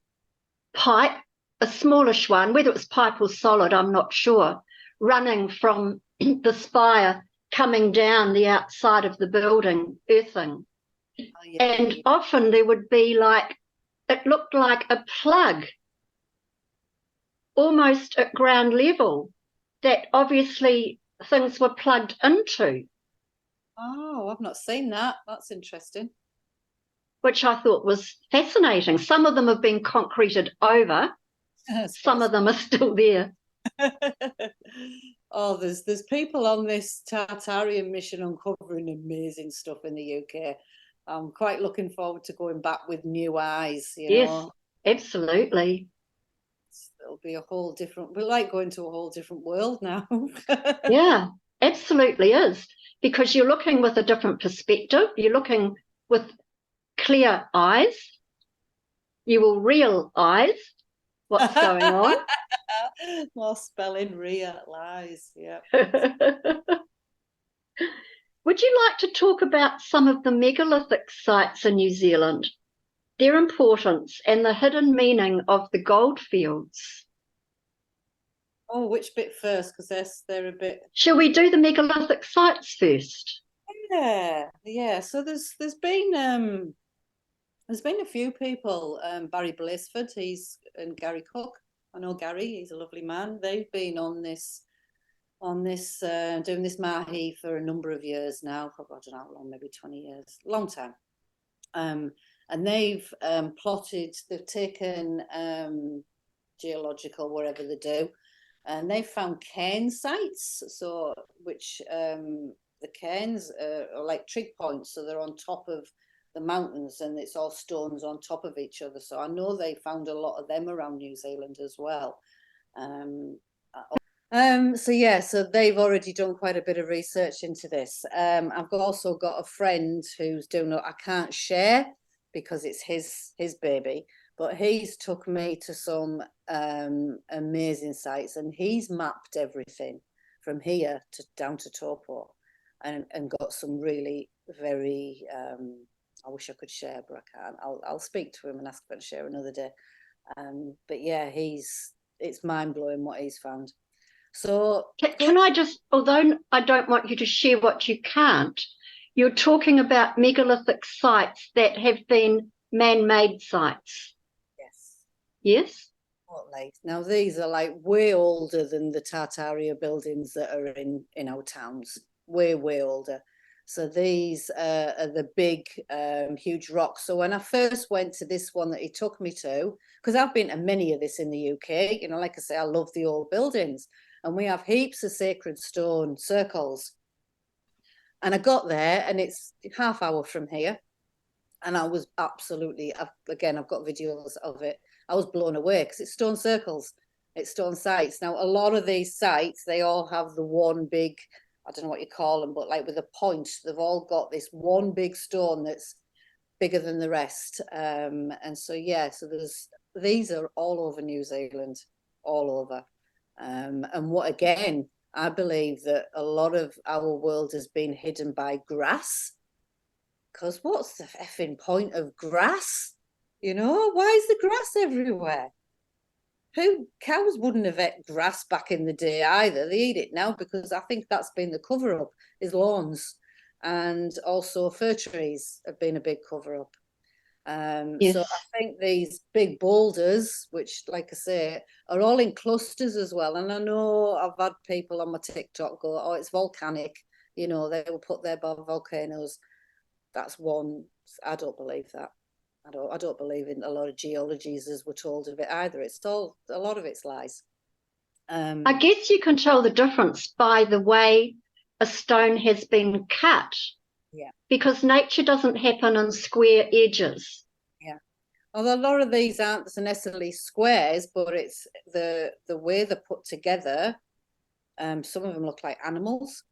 pipe, a smallish one, whether it was pipe or solid, I'm not sure, running from the spire, coming down the outside of the building, earthing. And often there would be like it looked like a plug almost at ground level that obviously things were plugged into, Oh, I've not seen that. That's interesting. which I thought was fascinating. Some of them have been concreted over, some of them are still there. Oh, there's people on this Tartarian mission uncovering amazing stuff in the UK. I'm quite looking forward to going back with new eyes, you Yes, know. absolutely. It'll be a whole different, we're like going to a whole different world now. Yeah, absolutely is. Because you're looking with a different perspective, you're looking with clear eyes, you will realize what's going on. More spelling, realize, yeah. Would you like to talk about some of the megalithic sites in New Zealand, their importance, and the hidden meaning of the goldfields? Oh, which bit first? Because they're a bit. Shall we do the megalithic sites first? Yeah. So there's been a few people. Barry Blissford, and Gary Cook. I know Gary. He's a lovely man. They've been on this doing this mahi for a number of years now. I don't know how long, maybe 20 years, long time. And they've plotted. They've taken geological wherever they do, and they found cairn sites. So which the cairns are like trig points, so they're on top of the mountains, and it's all stones on top of each other. So I know they found a lot of them around New Zealand as well. So they've already done quite a bit of research into this. I've also got a friend who's doing. I can't share because it's his baby, but he's took me to some amazing sites, and he's mapped everything from here to down to Taupo, and got some really very. I wish I could share, but I can't. I'll speak to him and ask him to share another day. But yeah, it's mind blowing what he's found. So can I just, although I don't want you to share what you can't, you're talking about megalithic sites that have been man-made sites. Yes. Yes? Now these are like way older than the Tartaria buildings that are in our towns. Way older. So these are the big, huge rocks. So when I first went to this one that he took me to, because I've been to many of this in the UK, you know, like I say, I love the old buildings, and we have heaps of sacred stone circles. And I got there, and it's half hour from here, and I was absolutely, I've got videos of it. I was blown away because it's stone circles, it's stone sites. Now, a lot of these sites, they all have the one big, I don't know what you call them, but like with a point, they've all got this one big stone that's bigger than the rest. And so, yeah, so these are all over New Zealand, all over. And what, again, I believe that a lot of our world has been hidden by grass. Because what's the effing point of grass? You know, why is the grass everywhere? Cows wouldn't have ate grass back in the day either. They eat it now because I think that's been the cover up, is lawns, and also fir trees have been a big cover up. Yes. So I think these big boulders, which, like I say, are all in clusters as well. And I know I've had people on my TikTok go, "Oh, it's volcanic." You know, they will put there by volcanoes. That's one. I don't believe that. I don't believe in a lot of geologies as we're told of it either. It's all, a lot of it's lies. I guess you can tell the difference by the way a stone has been cut. Yeah. Because nature doesn't happen in square edges. Yeah. Although a lot of these aren't necessarily squares, but it's the way they're put together. Some of them look like animals.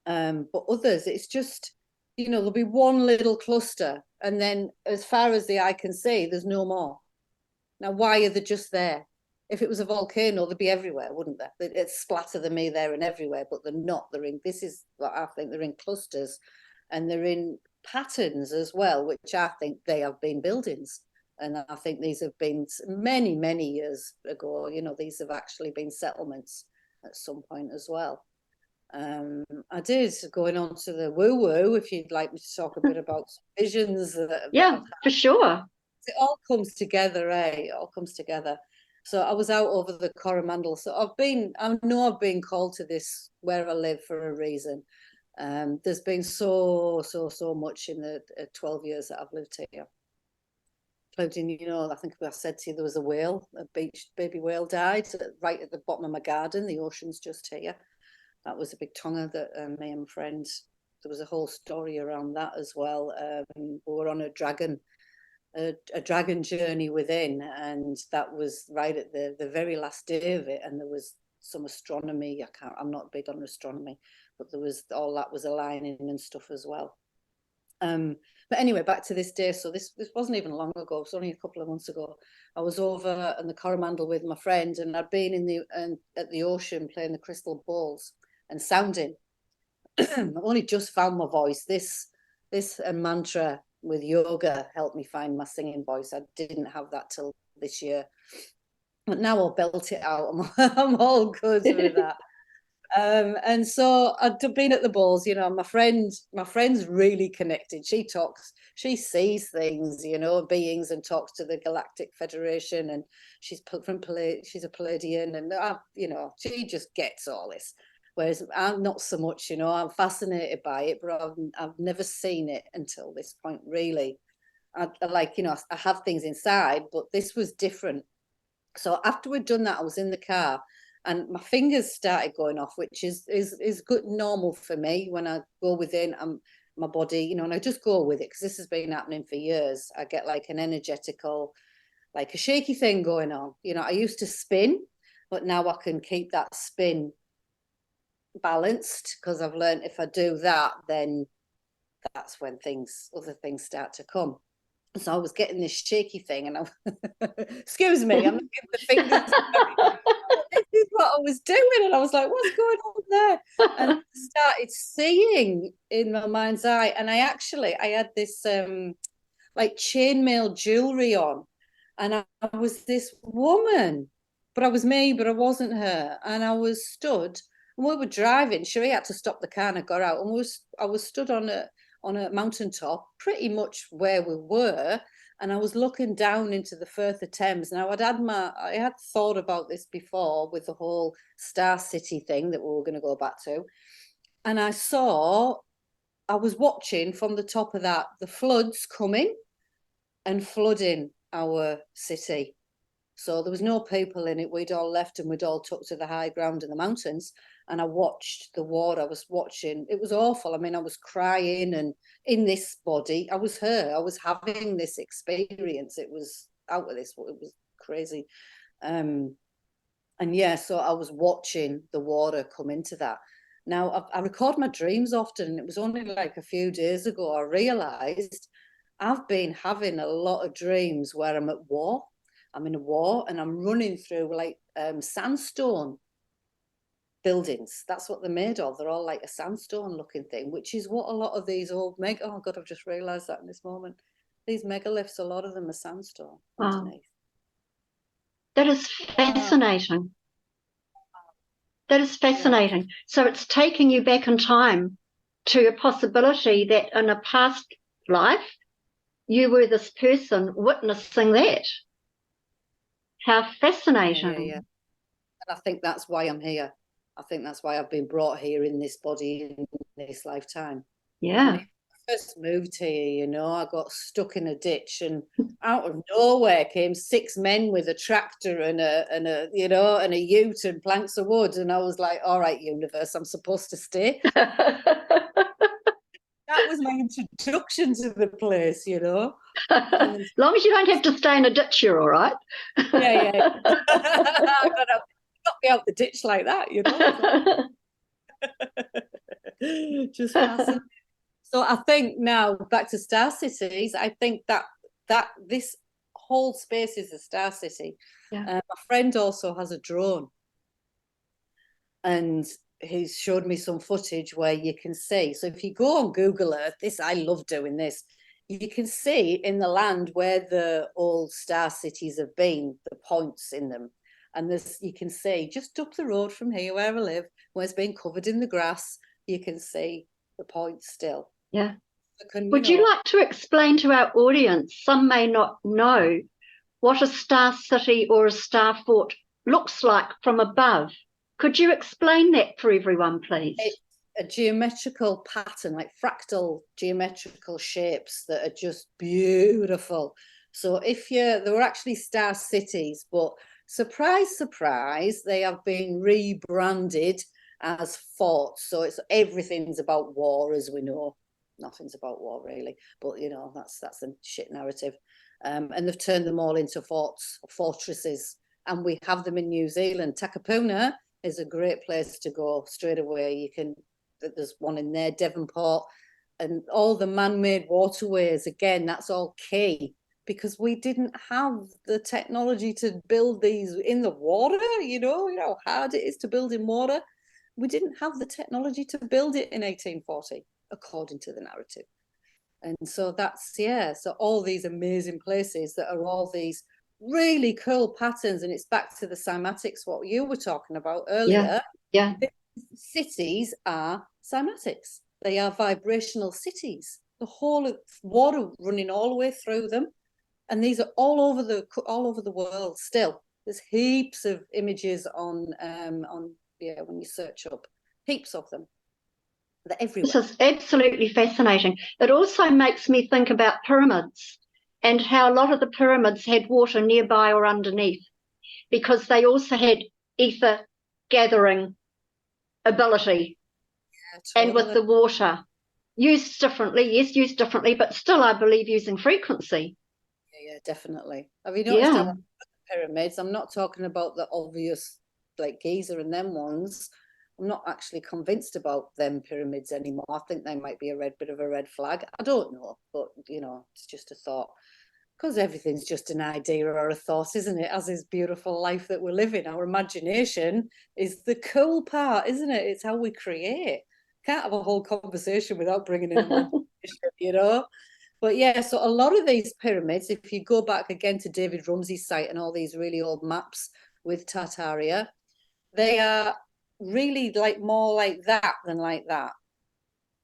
But others, it's just, you know, there'll be one little cluster, and then as far as the eye can see, there's no more. Now, why are they just there? If it was a volcano, they'd be everywhere, wouldn't they? It's splatter them there and everywhere, but they're not. They're in, this is what I think, they're in clusters, and they're in patterns as well, which I think they have been buildings. And I think these have been many years ago. You know, these have actually been settlements at some point as well. I did, going on to the woo-woo, if you'd like me to talk a bit about visions. Yeah, for sure. It all comes together, eh? It all comes together. So I was out over the Coromandel. So I know I've been called to this where I live for a reason. There's been so much in the 12 years that I've lived here. Including, you know, I think I said to you, there was a whale, a baby whale died right at the bottom of my garden. The ocean's just here. That was a big tonga that me and my friend, there was a whole story around that as well. We were on a dragon journey within, and that was right at the very last day of it. And there was some astronomy. I'm not big on astronomy, but there was all that was aligning and stuff as well. But anyway, back to this day. So this wasn't even long ago. It was only a couple of months ago. I was over in the Coromandel with my friend, and I'd been at the ocean playing the crystal balls and sounding. I've only just found my voice. This mantra with yoga helped me find my singing voice. I didn't have that till this year, but now I'll belt it out. I'm all good with that. And so I'd been at the balls, you know. My friend's really connected. She sees things, you know, beings, and talks to the Galactic Federation. And she's a Palladian, and you know, she just gets all this. Whereas I'm not so much, you know. I'm fascinated by it, but I've never seen it until this point, really. I like, you know, I have things inside, but this was different. So after we'd done that, I was in the car, and my fingers started going off, which is good, normal for me when I go within my body, you know, and I just go with it because this has been happening for years. I get like an energetical, like a shaky thing going on. You know, I used to spin, but now I can keep that spin balanced because I've learned if I do that, then that's when other things start to come. So I was getting this shaky thing, and excuse me, I'm not giving the fingers. This is what I was doing, and I was like, "What's going on there?" And I started seeing in my mind's eye, and I had this like chainmail jewelry on, and I was this woman, but I was me, but I wasn't her, and I was stood. And we were driving. Sheree had to stop the car, and I got out, and I was stood on a mountaintop, pretty much where we were, and I was looking down into the Firth of Thames. Now I had thought about this before with the whole Star City thing that we were going to go back to, and I was watching from the top of that the floods coming and flooding our city. So there was no people in it. We'd all left, and we'd all took to the high ground in the mountains. And I watched the water. I was watching. It was awful. I mean, I was crying, and in this body, I was her. I was having this experience. It was out of this. It was crazy. And yeah, so I was watching the water come into that. Now, I record my dreams often, and it was only like a few days ago I realised I've been having a lot of dreams where I'm at war. I'm in a war, and I'm running through like sandstone buildings. That's what they're made of. They're all like a sandstone looking thing, which is what a lot of these old oh God, I've just realised that in this moment. These megaliths, a lot of them are sandstone underneath. That is fascinating. That is fascinating. Yeah. So it's taking you back in time to a possibility that in a past life, you were this person witnessing that. How fascinating. Yeah. And I think that's why I'm here. I think that's why I've been brought here in this body in this lifetime. Yeah. When I first moved here, you know, I got stuck in a ditch, and out of nowhere came 6 men with a tractor and a you know, and a ute and planks of wood, and I was like, all right, universe, I'm supposed to stay. That was my introduction to the place, you know. As long as you don't have to stay in a ditch, you're all right. Yeah. Got me out the ditch like that, you know. Just fascinating. So I think now back to Star Cities, I think that this whole space is a Star City. Yeah. My friend also has a drone, and he's showed me some footage where you can see. So if you go on Google Earth, I love doing this. You can see in the land where the old Star Cities have been, the points in them. And you can see just up the road from here where I live, where it's been covered in the grass, you can see the points still. Yeah. Would you like to explain to our audience, some may not know, what a star city or a star fort looks like from above? Could you explain that for everyone, please? It's a geometrical pattern, like fractal geometrical shapes that are just beautiful. So there were actually star cities, but surprise, surprise, they have been rebranded as forts. So everything's about war, as we know. Nothing's about war really, but that's a shit narrative. And they've turned them all into fortresses, and we have them in New Zealand. Takapuna is a great place to go straight away. There's one in there, Devonport, and all the man-made waterways. Again, that's all key, because we didn't have the technology to build these in the water. You know how hard it is to build in water. We didn't have the technology to build it in 1840, according to the narrative. And so so all these amazing places that are all these really cool patterns, and it's back to the cymatics, what you were talking about earlier. Yeah. Cities are cymatics. They are vibrational cities. The whole of water running all the way through them, and these are all over the world. Still, there's heaps of images on when you search up, heaps of them. They're everywhere. This is absolutely fascinating. It also makes me think about pyramids and how a lot of the pyramids had water nearby or underneath, because they also had ether gathering ability. Yeah, totally. And with the water used differently, but still I believe using frequency. Yeah, definitely. Have you noticed how pyramids, I'm not talking about the obvious like Giza and them ones. I'm not actually convinced about them pyramids anymore. I think they might be a bit of a red flag. I don't know, but it's just a thought. Because everything's just an idea or a thought, isn't it? As is beautiful life that we're living. Our imagination is the cool part, isn't it? It's how we create. Can't have a whole conversation without bringing in imagination, But yeah, so a lot of these pyramids, if you go back again to David Rumsey's site and all these really old maps with Tartaria, they are really more like that than like that.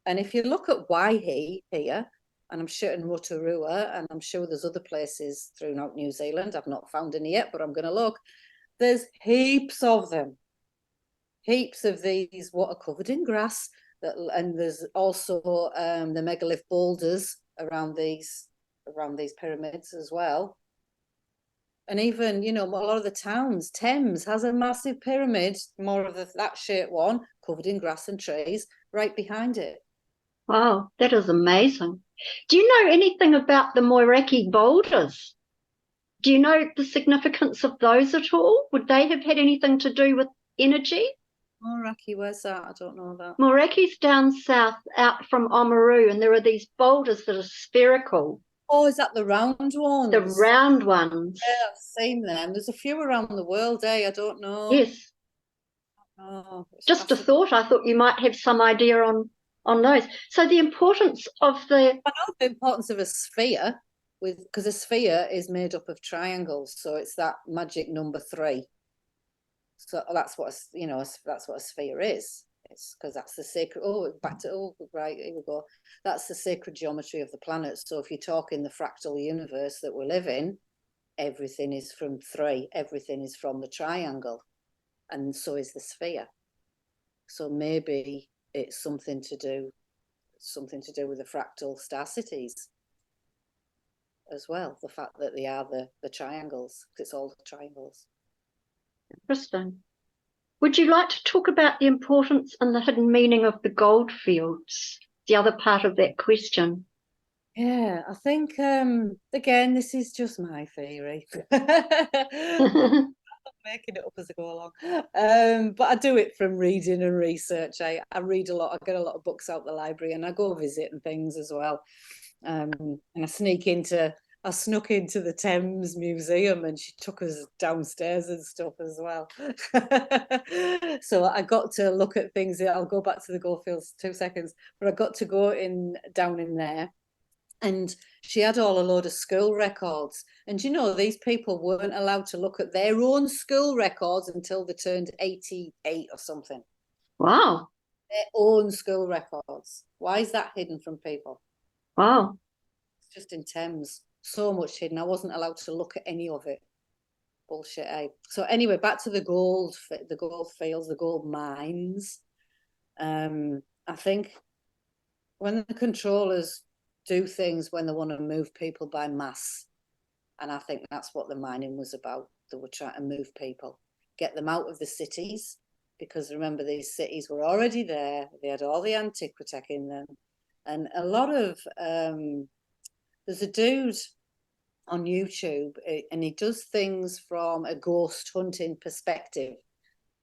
And if you look at Waihi here, and I'm sure in Rotorua, and I'm sure there's other places throughout New Zealand, I've not found any yet, but I'm going to look, there's heaps of them. Heaps of these what are covered in grass, and there's also the megalith boulders around these pyramids as well. And even, a lot of the towns, Thames has a massive pyramid, more of that shaped one, covered in grass and trees, right behind it. Wow, that is amazing. Do you know anything about the Moiraki boulders? Do you know the significance of those at all? Would they have had anything to do with energy? Moiraki, where's that? I don't know that. Moiraki's down south, out from Oamaru, and there are these boulders that are spherical. Oh, is that the round ones? The round ones. Yeah, I've seen them. There's a few around the world, I don't know. Yes. Oh, just a thought. I thought you might have some idea on those. So the importance of I know the importance of a sphere, because a sphere is made up of triangles, so it's that magic number 3. So that's what that's what a sphere is. It's because that's the sacred. Right, here we go. That's the sacred geometry of the planet. So if you're talking the fractal universe that we live in, everything is from 3. Everything is from the triangle, and so is the sphere. So maybe it's something to do with the fractal star cities as well. The fact that they are the triangles, because it's all the triangles. Interesting. Would you like to talk about the importance and the hidden meaning of the gold fields? The other part of that question. Yeah, I think again, this is just my theory. Making it up as I go along, but I do it from reading and research. I read a lot. I get a lot of books out the library, and I go visit and things as well. And I snuck into the Thames Museum, and she took us downstairs and stuff as well. So I got to look at things. I'll go back to the Goldfields 2 seconds, but I got to go down in there. And she had all a load of school records. And these people weren't allowed to look at their own school records until they turned 88 or something. Wow. Their own school records. Why is that hidden from people? Wow. It's just in Thames. So much hidden. I wasn't allowed to look at any of it. Bullshit, eh? So anyway, back to the gold fields, the gold mines. I think when the controllers do things when they want to move people by mass, and I think that's what the mining was about. They were trying to move people, get them out of the cities, because remember, these cities were already there. They had all the antiquitech in them. And a lot of, there's a dude on YouTube, and he does things from a ghost hunting perspective.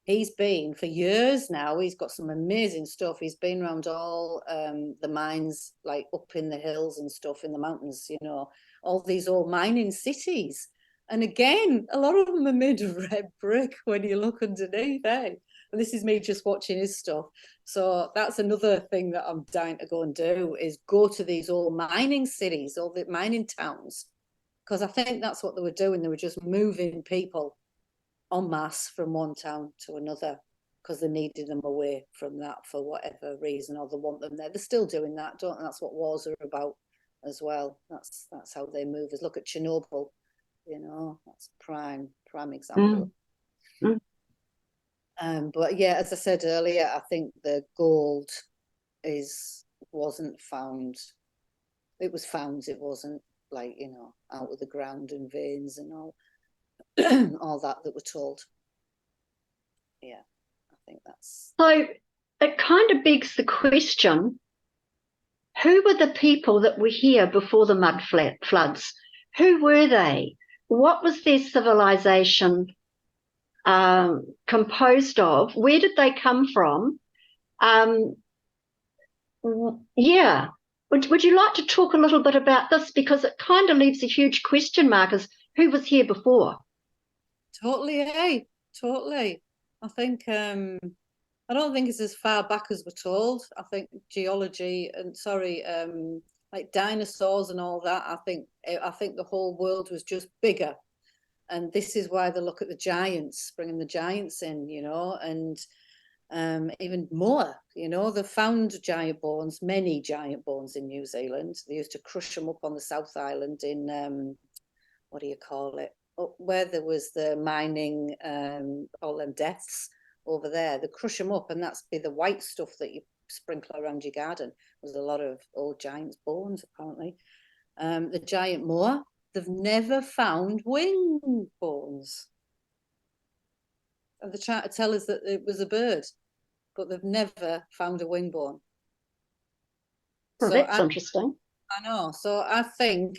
He's been for years now. He's got some amazing stuff. He's been around all the mines, like up in the hills and stuff in the mountains, you know, all these old mining cities. And again, a lot of them are made of red brick when you look underneath, eh? And this is me just watching his stuff. So that's another thing that I'm dying to go and do, is go to these old mining cities, all the mining towns, because I think that's what they were doing. They were just moving people en masse from one town to another because they needed them away from that for whatever reason, or they want them there. They're still doing that, don't they? That's what wars are about as well. That's how they move. Is look at Chernobyl, you know, that's prime example. But yeah, as I said earlier, I think the gold wasn't found. It was found. It wasn't like, you know, out of the ground and veins and all all that we're told. Yeah, I think that's. So it kind of begs the question, who were the people that were here before the mud floods? Who were they? What was their civilization composed of? Where did they come from? Yeah. Would you like to talk a little bit about this? Because it kind of leaves a huge question mark as who was here before? Totally, eh? Totally. I think I don't think it's as far back as we're told. I think geology and like dinosaurs and all that. I think the whole world was just bigger, and this is why they look at the giants, bringing the giants in, you know, and even more. You know, they found giant bones, many giant bones in New Zealand. They used to crush them up on the South Island in what do you call it? Up where there was the mining, all them deaths over there. They crush them up, and that's be the white stuff that you sprinkle around your garden. There's a lot of old giants' bones, apparently. The giant moa, they've never found wing bones. And they're trying to tell us that it was a bird, but they've never found a wing bone. Well, so that's interesting. I know. So I think,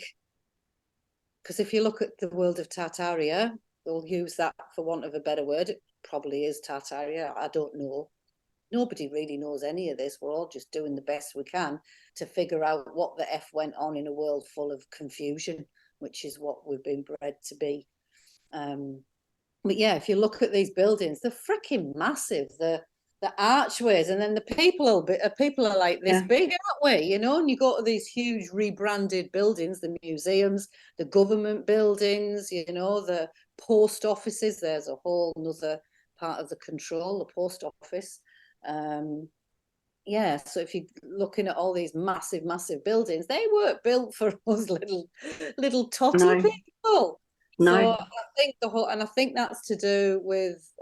because if you look at the world of Tartaria, they'll use that for want of a better word. It probably is Tartaria. I don't know. Nobody really knows any of this. We're all just doing the best we can to figure out what the F went on in a world full of confusion, which is what we've been bred to be. But yeah, if you look at these buildings, they're freaking massive. The archways, and then the people are like this big, aren't we? You know, and you go to these huge rebranded buildings, the museums, the government buildings, you know, the post offices. There's a whole other part of the control, the post office. Yeah, so if you're looking at all these massive buildings, they weren't built for us little totty people. No. So I think that's to do with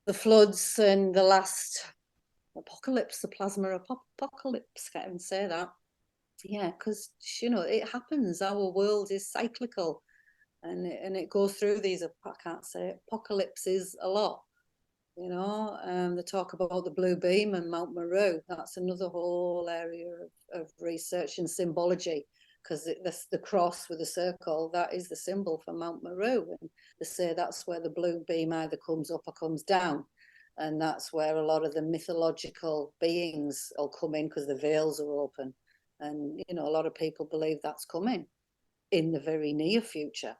the floods and the last apocalypse, the plasma apocalypse. Can't even say that. Yeah, because you know it happens. Our world is cyclical, and it goes through these. I can't say apocalypses a lot. You know, they talk about the blue beam and Mount Meru. That's another whole area of research and symbology, because the cross with the circle, that is the symbol for Mount Meru. And they say that's where the blue beam either comes up or comes down. And that's where a lot of the mythological beings will come in, because the veils are open. And, you know, a lot of people believe that's coming in the very near future.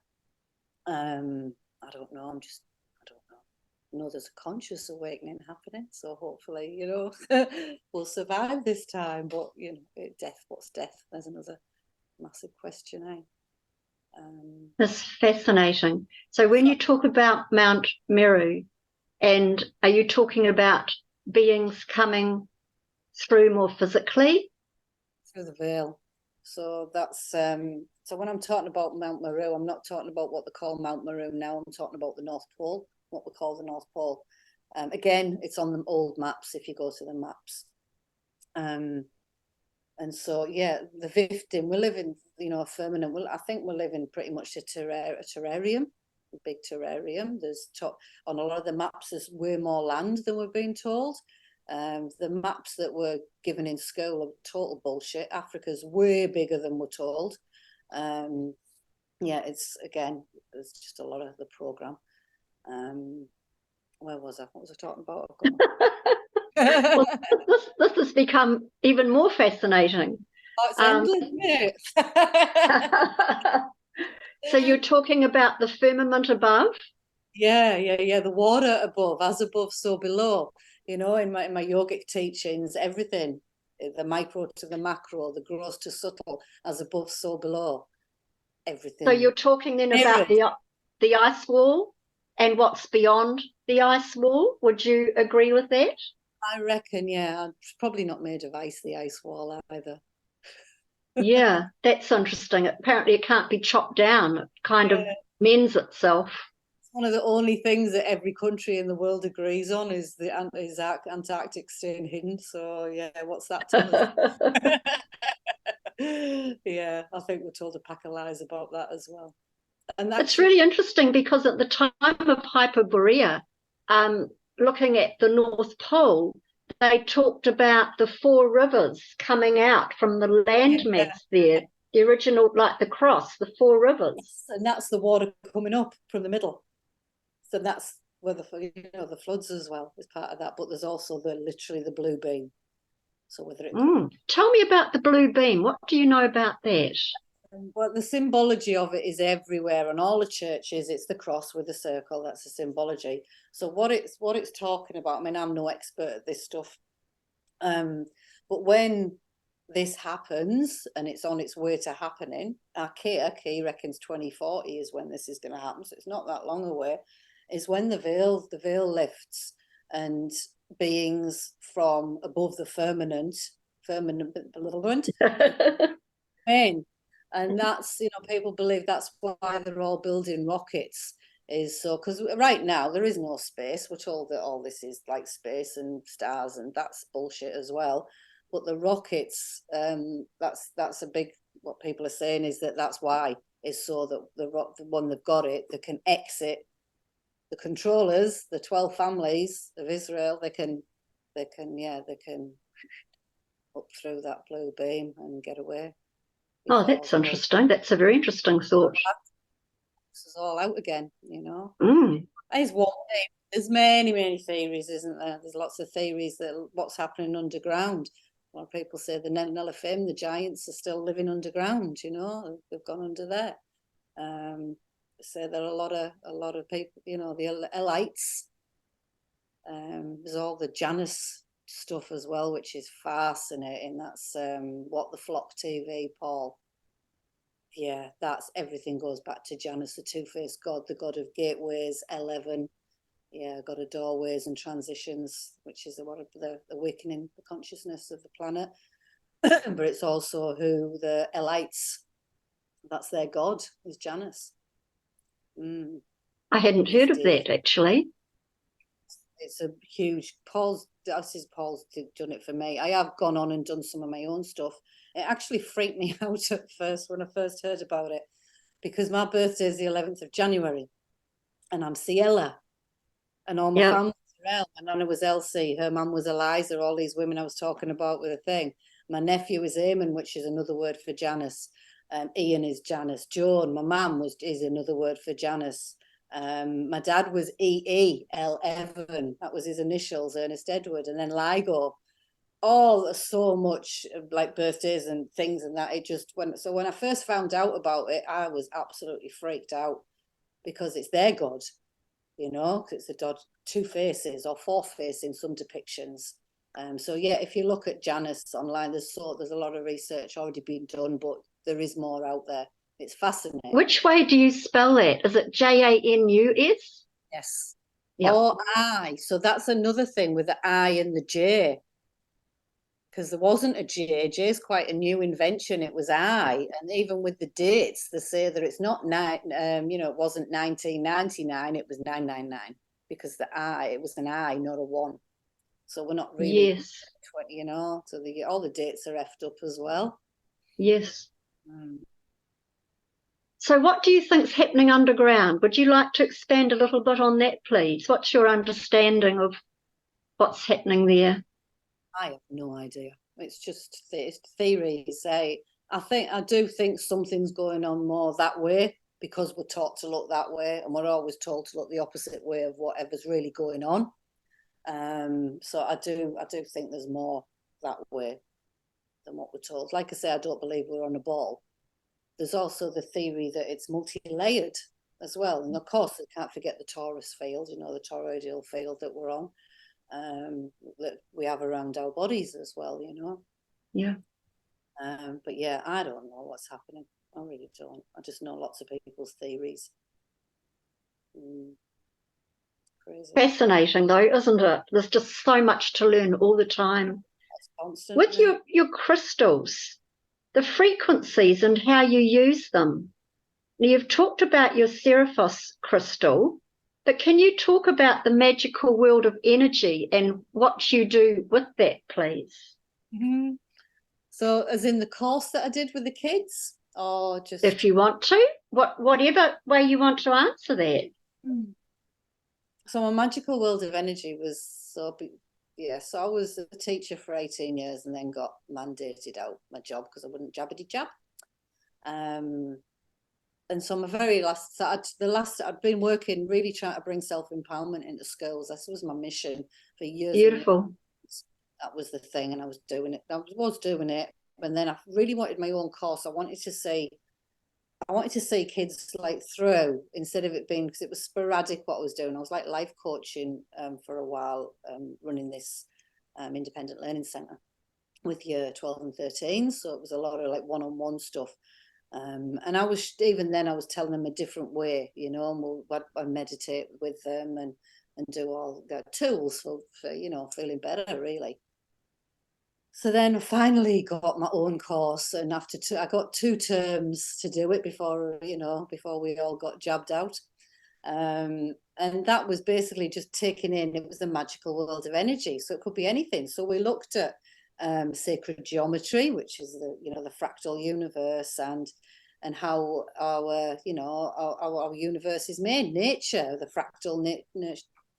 I don't know. I know there's a conscious awakening happening, so hopefully, you know, we'll survive this time. But, you know, death, what's death? There's another massive question, eh? That's fascinating. So when you talk about Mount Meru, and are you talking about beings coming through more physically? through the veil. So that's so when I'm talking about Mount Meru, I'm not talking about what they call Mount Meru now. I'm talking about the North Pole, what we call the North Pole. Again, it's on the old maps if you go to the maps. And so yeah, the 15, we live in, you know, a firmament. Well, I think we live in pretty much a terrarium, a big terrarium. There's on a lot of the maps there's way more land than we're being told. The maps that were given in school are total bullshit. Africa's way bigger than we're told. Yeah, it's there's just a lot of the program. Where was I? What was I talking about? Well, this has become even more fascinating. Oh, it's endless, isn't it? So you're talking about the firmament above? Yeah. The water above, as above, so below. You know, in my yogic teachings, everything, the micro to the macro, the gross to subtle, as above, so below. Everything. So you're talking then about the ice wall and what's beyond the ice wall. Would you agree with that? I reckon, yeah. It's probably not made of ice, the ice wall either. Yeah, that's interesting. Apparently it can't be chopped down. It kind of mends itself. It's one of the only things that every country in the world agrees on is the Antarctic staying hidden. So yeah, what's that tell us? Yeah, I think we're told a pack of lies about that as well. And it's really interesting because at the time of Hyperborea, looking at the North Pole, they talked about the 4 rivers coming out from the landmass there, the original, like the cross, the 4 rivers. Yes, and that's the water coming up from the middle. So that's where the floods as well is part of that. But there's also literally the blue beam. So whether it tell me about the blue beam. What do you know about that? Well, the symbology of it is everywhere, and all the churches. It's the cross with the circle. That's the symbology. So what it's talking about. I mean, I'm no expert at this stuff, but when this happens and it's on its way to happening, Key reckons 2040 is when this is going to happen. So it's not that long away. Is when the veil lifts and beings from above the firmament, in. And that's, you know, people believe that's why they're all building rockets, is so, because right now there is no space. We're told that all this is like space and stars, and that's bullshit as well. But the rockets, that's a big, what people are saying is that's why, is so that the one they've got it, they can exit the controllers, the 12 families of Israel. They can up through that blue beam and get away. Oh, that's interesting. That's a very interesting thought. This is all out again, you know. There's one thing. There's many theories, isn't there? There's lots of theories that what's happening underground. A lot of people say the Nephilim, the giants, are still living underground. You know, they've gone under there. Say there are a lot of people. You know, the elites. There's all the Janus stuff as well, which is fascinating. That's What the Flock TV, Paul. Yeah, that's everything goes back to Janus, the two-faced god, the god of gateways, 11. Yeah, god of doorways and transitions, which is the awakening the consciousness of the planet. But it's also who the elites, that's their god, is Janus. I hadn't heard of that, actually. It's a huge, Paul's done it for me. I have gone on and done some of my own stuff. It actually freaked me out at first when I first heard about it, because my birthday is the 11th of January and I'm Siella, and all my family are El. My nana was Elsie, her mum was Eliza, all these women I was talking about with a thing. My nephew is Eamon, which is another word for Janus. Ian is Janus. Joan, my mum, is another word for Janus. My dad was L. Evan, that was his initials, Ernest Edward, and then LIGO. All so much like birthdays and things and that. It just went. So when I first found out about it, I was absolutely freaked out, because it's their god, you know, because it's a god, 2 faces or 4 faces in some depictions. So yeah, if you look at Janus online, there's a lot of research already being done, but there is more out there. It's fascinating. Which way do you spell that? Is it Janus? Yes. Yeah. Or I. So that's another thing with the I and the J. because there wasn't a J. J is quite a new invention. It was I, and even with the dates, they say that it's not it wasn't 1999. It was 999 because it was an I, not a one. So we're not really Yes. 20, So all the dates are effed up as well. Yes. So what do you think's happening underground? Would you like to expand a little bit on that, please? What's your understanding of what's happening there? I have no idea. It's just it's theories. I do think something's going on more that way because we're taught to look that way, and we're always told to look the opposite way of whatever's really going on. So I do think there's more that way than what we're told. Like I say, I don't believe we're on a ball. There's also the theory that it's multi-layered as well. And of course, we can't forget the torus field, the toroidal field that we're on, that we have around our bodies as well, Yeah. But yeah, I don't know what's happening. I really don't. I just know lots of people's theories. Crazy. Fascinating though, isn't it? There's just so much to learn all the time. That's constant. With your crystals, the frequencies and how you use them. Now, you've talked about your Seraphos crystal, but can you talk about the magical world of energy and what you do with that, please? Mm-hmm. So, as in the course that I did with the kids, or just if you want to, whatever way you want to answer that. So, my magical world of energy was so I was a teacher for 18 years and then got mandated out my job because I wouldn't jabbity jab. And so my very last, I'd been working really trying to bring self-empowerment into schools. This was my mission for years. Beautiful. That was the thing, and I was doing it. And then I really wanted my own course. I wanted to see kids like through, instead of it being, because it was sporadic what I was doing. I was like life coaching for a while, running this independent learning centre with year 12 and 13. So it was a lot of like one-on-one stuff. And I was telling them a different way, and I meditate with them and do all the tools for feeling better, really. So then I finally got my own course, and after I got 2 terms to do it before we all got jabbed out. And that was basically just taking in, it was the magical world of energy. So it could be anything. So we looked at sacred geometry, which is the fractal universe, and how our universe is made, nature, the fractal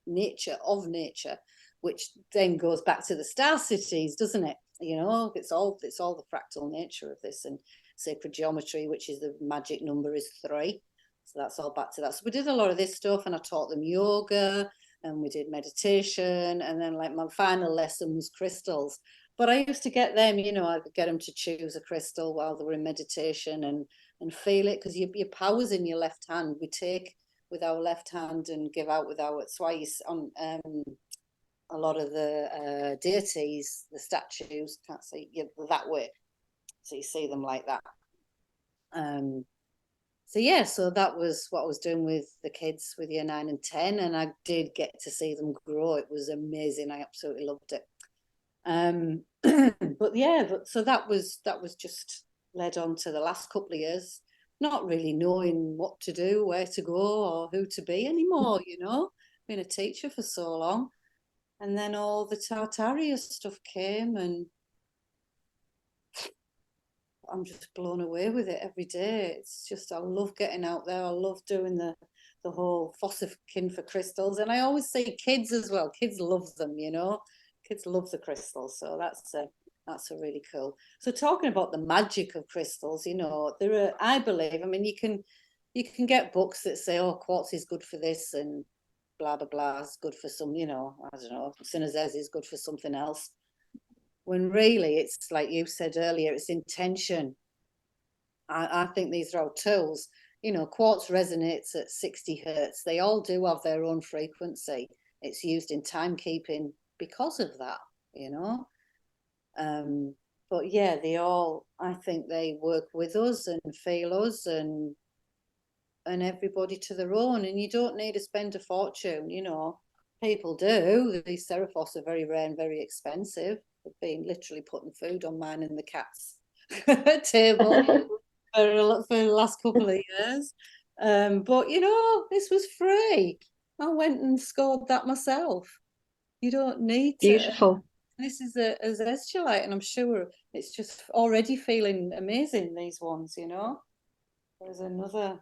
nature of nature, which then goes back to the star cities, doesn't it? It's all the fractal nature of this, and sacred geometry, which is the magic number, is 3. So that's all back to that. So we did a lot of this stuff, and I taught them yoga, and we did meditation, and then like my final lesson was crystals. But I used to get them, I could get them to choose a crystal while they were in meditation and feel it, because your power's in your left hand. We take with our left hand and give out with our. That's why a lot of the deities, the statues, can't see that way, so you see them like that. So that was what I was doing with the kids with year 9 and 10, and I did get to see them grow. It was amazing. I absolutely loved it. So that was just led on to the last couple of years, not really knowing what to do, where to go, or who to be anymore. Been a teacher for so long. And then all the Tartaria stuff came, and I'm just blown away with it every day. It's just, I love getting out there. I love doing the whole fossicking for crystals. And I always say kids as well. Kids love them, Kids love the crystals. So that's a really cool. So talking about the magic of crystals, there are, I believe, you can get books that say, oh, quartz is good for this, and blah blah blah is good for some, I don't know, Sinazes is good for something else, when really it's like you said earlier, it's intention. I think these are all tools. Quartz resonates at 60 hertz. They all do have their own frequency. It's used in timekeeping because of that, but yeah, I think they work with us and feel us, and everybody to their own, and you don't need to spend a fortune. People do. These Seraphos are very rare and very expensive. They've been literally putting food on mine and the cat's table for the last couple of years. But you know, this was free. I went and scored that myself. You don't need to. Beautiful. This is a Zestulite, and I'm sure it's just already feeling amazing, these ones, you know. There's another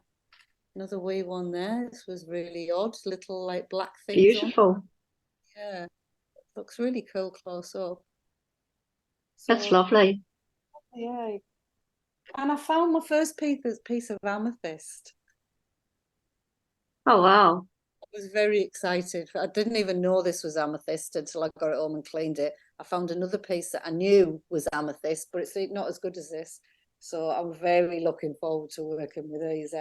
wee one there. This was really odd, little like black things on. Beautiful. Yeah, looks really cool close up. That's So lovely. yeah, and I found my first piece of amethyst. Oh, wow. I was very excited. I didn't even know this was amethyst until I got it home and cleaned it. I found another piece that I knew was amethyst, but it's not as good as this. So I'm very looking forward to working with these.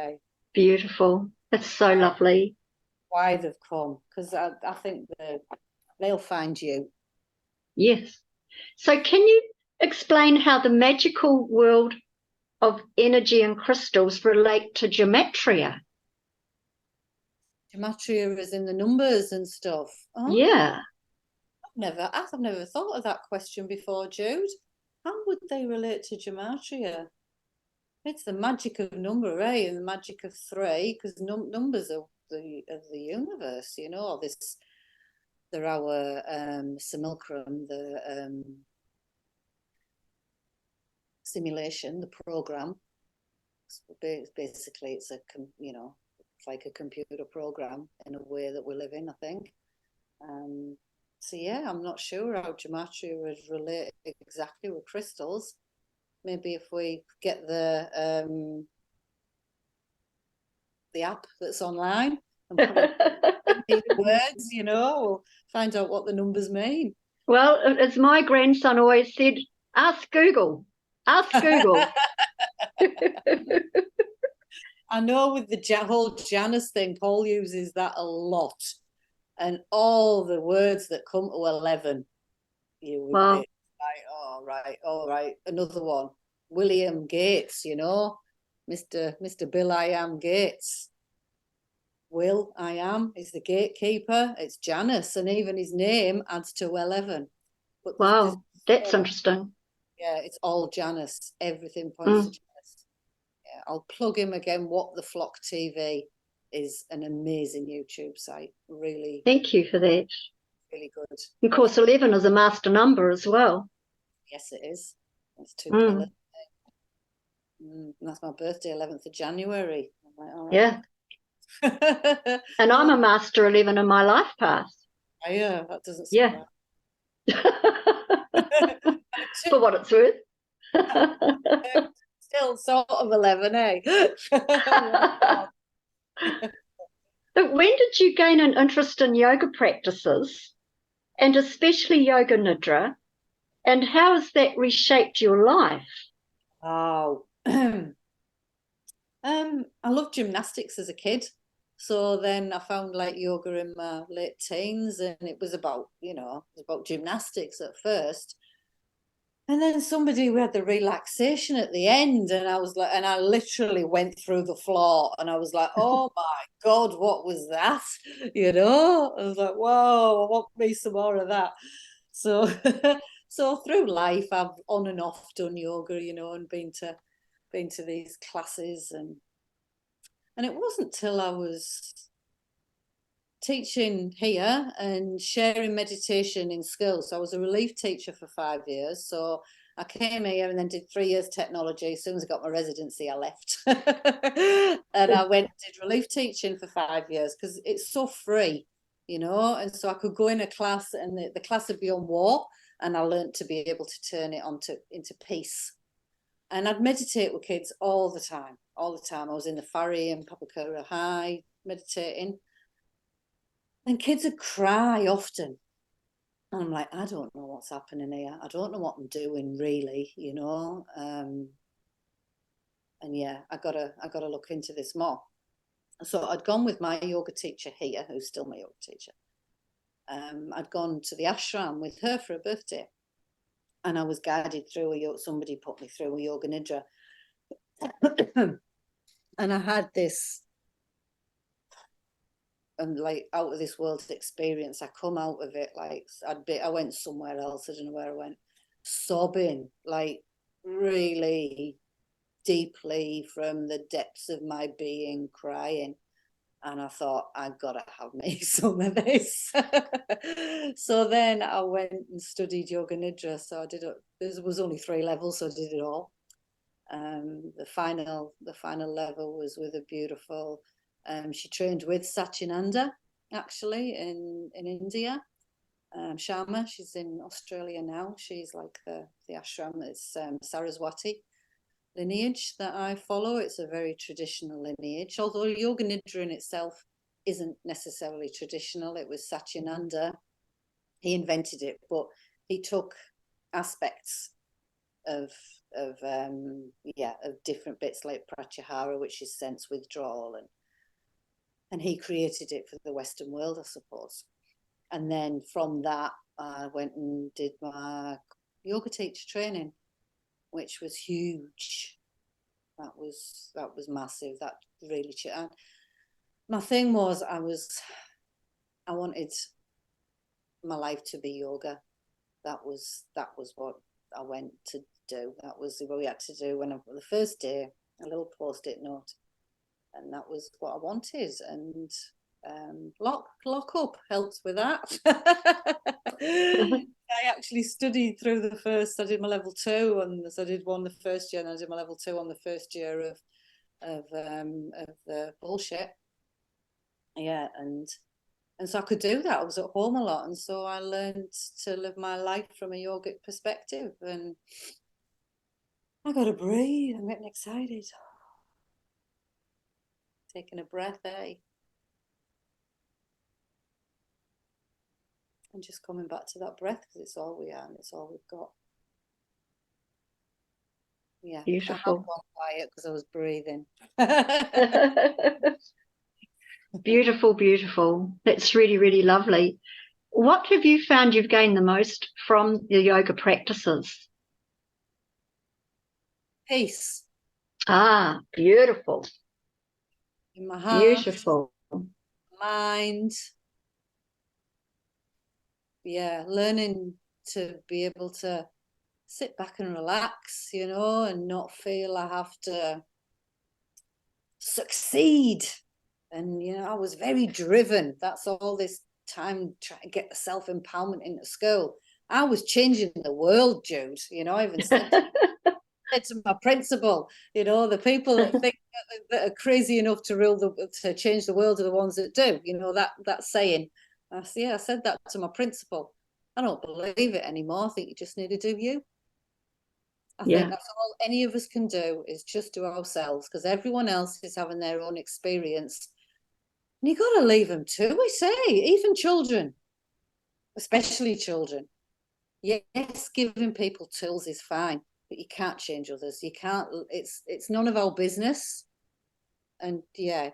Beautiful. That's so lovely. Why they've come, because I think they'll find you. Yes. So can you explain how the magical world of energy and crystals relate to gematria? Gematria is in the numbers and stuff. Oh, Yeah. I've never thought of that question before, Jude. How would they relate to gematria? It's the magic of number, eh? And the magic of three, because numbers are the universe, you know. They're our simulacrum, the simulation, the program. Basically, it's it's like a computer program in a way that we live in, I think. So yeah, I'm not sure how gematria would relate exactly with crystals. Maybe if we get the app that's online and put in words, you know, we'll find out what the numbers mean. Well, as my grandson always said, ask Google. Ask Google. I know with the whole Janus thing, Paul uses that a lot. And all the words that come to 11, you would Wow. be like, all right, another one. William Gates, you know, Mr. Bill I Am Gates. Will I Am is the gatekeeper. It's Janus, and even his name adds to 11. But Wow, that's interesting. Yeah, it's all Janus. Everything points to Janus. Yeah, I'll plug him again. What the Flock TV is an amazing YouTube site. Really, Thank you for that. really good. Of course, 11 is a master number as well. Yes, it is. It's 2. That's my birthday, 11th of January. I'm like, all right. Yeah. And I'm a master 11 in my life path. Oh, yeah, that doesn't Yeah. For what it's worth. Still sort of 11, eh? But when did you gain an interest in yoga practices, and especially yoga nidra, and how has that reshaped your life? Oh, I loved gymnastics as a kid. So then I found like yoga in my late teens, and it was about gymnastics at first. And then we had the relaxation at the end, and I was like, and I literally went through the floor, and I was like, oh my God, what was that? You know, I was like, whoa, I want me some more of that. So, so through life, I've on and off done yoga, you know, and been to these classes, and it wasn't till I was teaching here and sharing meditation in schools. So I was a relief teacher for 5 years. So I came here and then did 3 years technology. As soon as I got my residency, I left. And I went and did relief teaching for 5 years because it's so free, you know. And so I could go in a class, and the class would be on war, and I learned to be able to turn it into peace. And I'd meditate with kids all the time. I was in the ferry in Papakura High meditating. And kids would cry often. And I'm like, I don't know what's happening here. I don't know what I'm doing really, you know. And yeah, I gotta look into this more. So I'd gone with my yoga teacher here, who's still my yoga teacher. I'd gone to the ashram with her for a birthday. And I was guided through somebody put me through a yoga nidra. And I had this and like out of this world experience. I come out of it like I went somewhere else. I don't know where I went, sobbing like really deeply from the depths of my being, crying. And I thought, I've got to have me some of this. So then I went and studied Yoga Nidra. So I did it. There was only 3 levels, so I did it all. The final level was with a beautiful. She trained with Satchinanda, actually, in India. Sharma, she's in Australia now. She's like the ashram. It's Saraswati lineage that I follow. It's a very traditional lineage, although Yoga Nidra in itself isn't necessarily traditional. It was Satchinanda. He invented it, but he took aspects of different bits like Pratyahara, which is sense withdrawal, and he created it for the Western world, I suppose. And then from that, I went and did my yoga teacher training, which was huge. That was massive. That really and my thing was I wanted my life to be yoga. That was what I went to do. That was what we had to do when the first day, a little post-it note, and that was what I wanted. And lock up helped with that. I actually studied through the first. I did my level 2, and so I did one the first year, and I did my level 2 on the first year of the bullshit. Yeah, and so I could do that. I was at home a lot, and so I learned to live my life from a yogic perspective. And I got to breathe. I'm getting excited. Taking a breath, eh? And just coming back to that breath, because it's all we are and it's all we've got. Yeah, Beautiful. I have gone quiet because I was breathing. Beautiful, beautiful. That's really, really lovely. What have you found you've gained the most from the yoga practices? Peace. Ah, beautiful. In my heart. Beautiful. Mind. Yeah, learning to be able to sit back and relax, and not feel I have to succeed. And I was very driven. That's all this time trying to get the self-empowerment into school. I was changing the world, Jude. I even said to my principal, the people that think that are crazy enough to change the world are the ones that do. That saying. I said that to my principal. I don't believe it anymore. I think you just need to do you. I think that's all any of us can do, is just do ourselves, because everyone else is having their own experience. And you got to leave them to, we say, even children, especially children. Yes, giving people tools is fine, but you can't change others. You can't, it's none of our business. And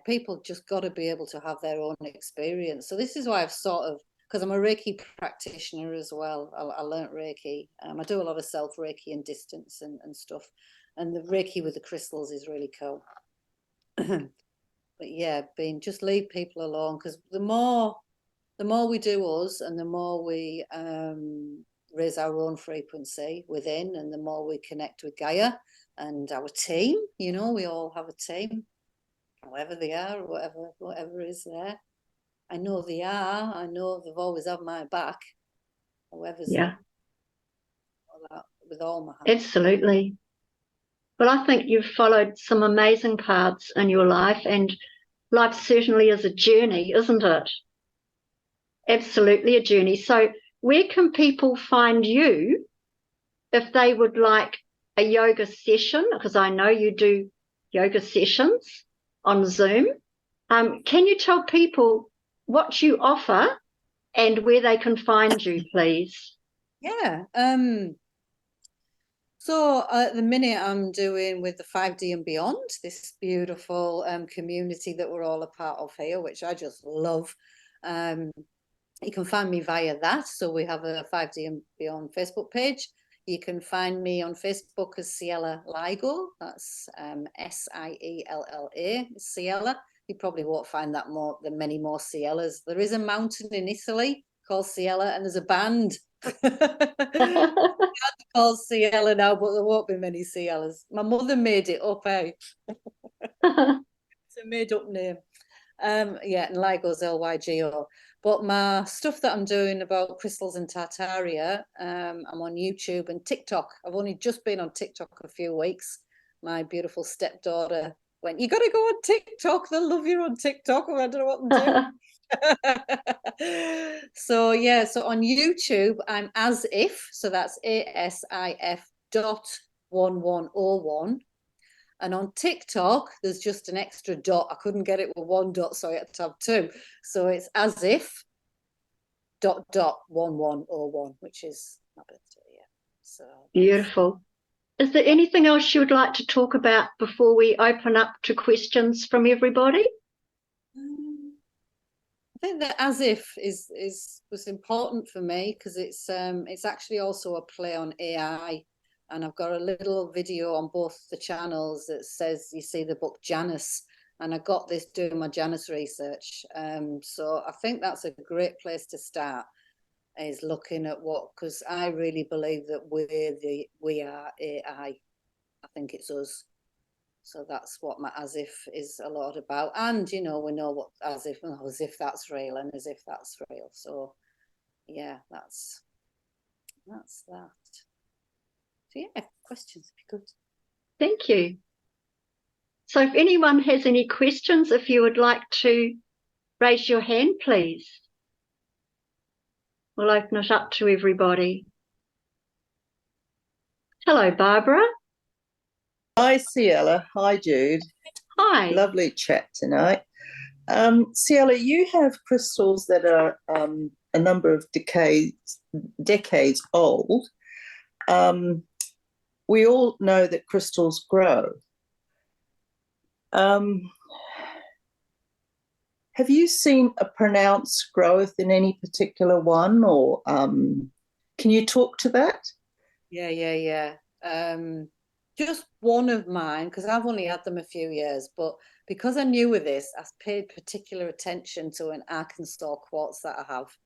people just got to be able to have their own experience. So this is why I've sort of, because I'm a Reiki practitioner as well. I learnt Reiki. I do a lot of self-Reiki and distance and stuff. And the Reiki with the crystals is really cool. But just leave people alone, because the more we do us, and the more we raise our own frequency within, and the more we connect with Gaia and our team, we all have a team, however they are, or whatever is there. I know they are. I know they've always had my back. Whoever's there, with all my heart. Absolutely. Well, I think you've followed some amazing paths in your life, and life certainly is a journey, isn't it? Absolutely a journey. So where can people find you if they would like a yoga session? Because I know you do yoga sessions on Zoom. Can you tell people what you offer and where they can find you, please? Yeah. So at the minute I'm doing with the 5D and Beyond, this beautiful community that we're all a part of here, which I just love. You can find me via that. So we have a 5D and Beyond Facebook page. You can find me on Facebook as Siella Ligo. That's Siella, Siella. you probably won't find that many more Siellas. There is a mountain in Italy called Siella, and there's a band called Siella now, but there won't be many Siellas. My mother made it up, eh? It's a made-up name. Yeah, and LIGO's LYGO. But my stuff that I'm doing about crystals and Tartaria, I'm on YouTube and TikTok. I've only just been on TikTok a few weeks. My beautiful stepdaughter went, "You got to go on TikTok. They'll love you on TikTok." I don't know what I'm doing. So yeah, so on YouTube, I'm as if, so that's ASIF.1101. And on TikTok, there's just an extra dot. I couldn't get it with one dot, so I had to have two. So it's as if .1101, which is my birthday, yeah. So Beautiful. Is there anything else you would like to talk about before we open up to questions from everybody? I think that as if was important for me because it's actually also a play on AI. And I've got a little video on both the channels that says, you see the book Janice, and I got this doing my Janice research. So I think that's a great place to start, is looking at because I really believe that we are AI. I think it's us. So that's what my as if is a lot about. And, we know what as if that's real and as if that's real. So yeah, that's that. So yeah, questions would be good. Thank you. So if anyone has any questions, if you would like to raise your hand, please. We'll open it up to everybody. Hello, Barbara. Hi, Siella. Hi, Jude. Hi. Lovely chat tonight. Siella, you have crystals that are a number of decades old. We all know that crystals grow. Have you seen a pronounced growth in any particular one, or can you talk to that? Yeah. Just one of mine, because I've only had them a few years, but because I knew with this, I paid particular attention to an Arkansas quartz that I have.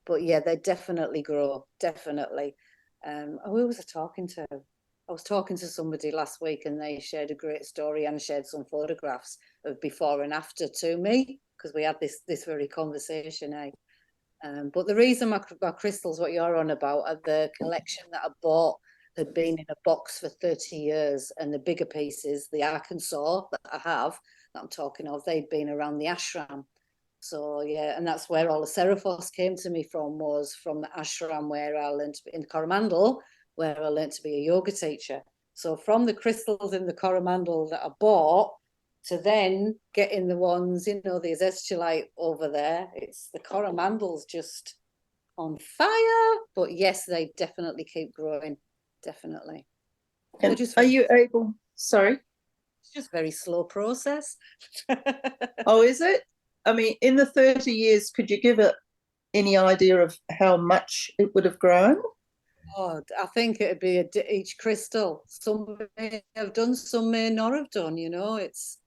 But yeah, they definitely grow, definitely. Who was I talking to? I was talking to somebody last week, and they shared a great story and shared some photographs of before and after to me, because we had this very conversation, eh? But the reason my crystals, what you're on about, are the collection that I bought had been in a box for 30 years, and the bigger pieces, the Arkansas that I have, that I'm talking of, they'd been around the ashram. So yeah, and that's where all the Seraphos came to me from, was from the ashram where I learned in Coromandel, where I learned to be a yoga teacher. So from the crystals in the Coromandel that I bought to then getting the ones, the azeztulite over there, it's the Coromandel's just on fire. But yes, they definitely keep growing, definitely. And are you able? Sorry, it's just very slow process. Oh, is it? I mean, in the 30 years, could you give any idea of how much it would have grown? Oh, I think it'd be each crystal. Some may have done, some may not have done. It's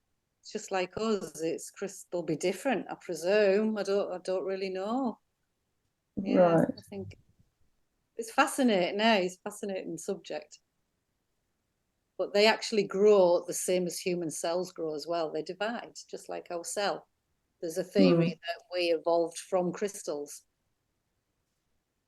just like us. It's crystal be different, I presume. I don't really know. Yeah, Right. I think it's fascinating. It's a fascinating subject. But they actually grow the same as human cells grow as well. They divide just like our cell. There's a theory that we evolved from crystals,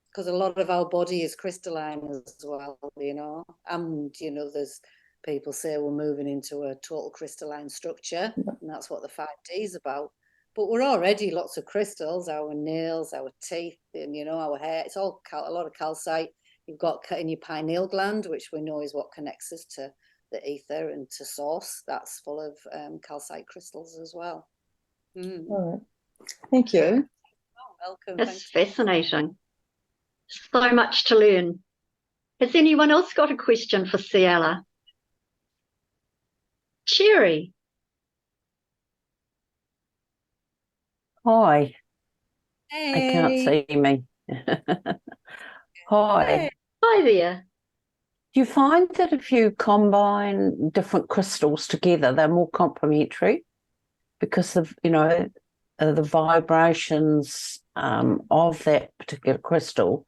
because a lot of our body is crystalline as well, and there's people say we're moving into a total crystalline structure, and that's what the 5D is about. But we're already lots of crystals, our nails, our teeth, and our hair. It's all a lot of calcite. You've got in your pineal gland, which we know is what connects us to the ether and to source. That's full of calcite crystals as well. All right. Thank you. Oh, welcome. That's fascinating. So much to learn. Has anyone else got a question for Siella? Sherry. Hi. Hey. I can't see me. Hi. Hey. Hi there. Do you find that if you combine different crystals together, they're more complementary? because of, the vibrations of that particular crystal,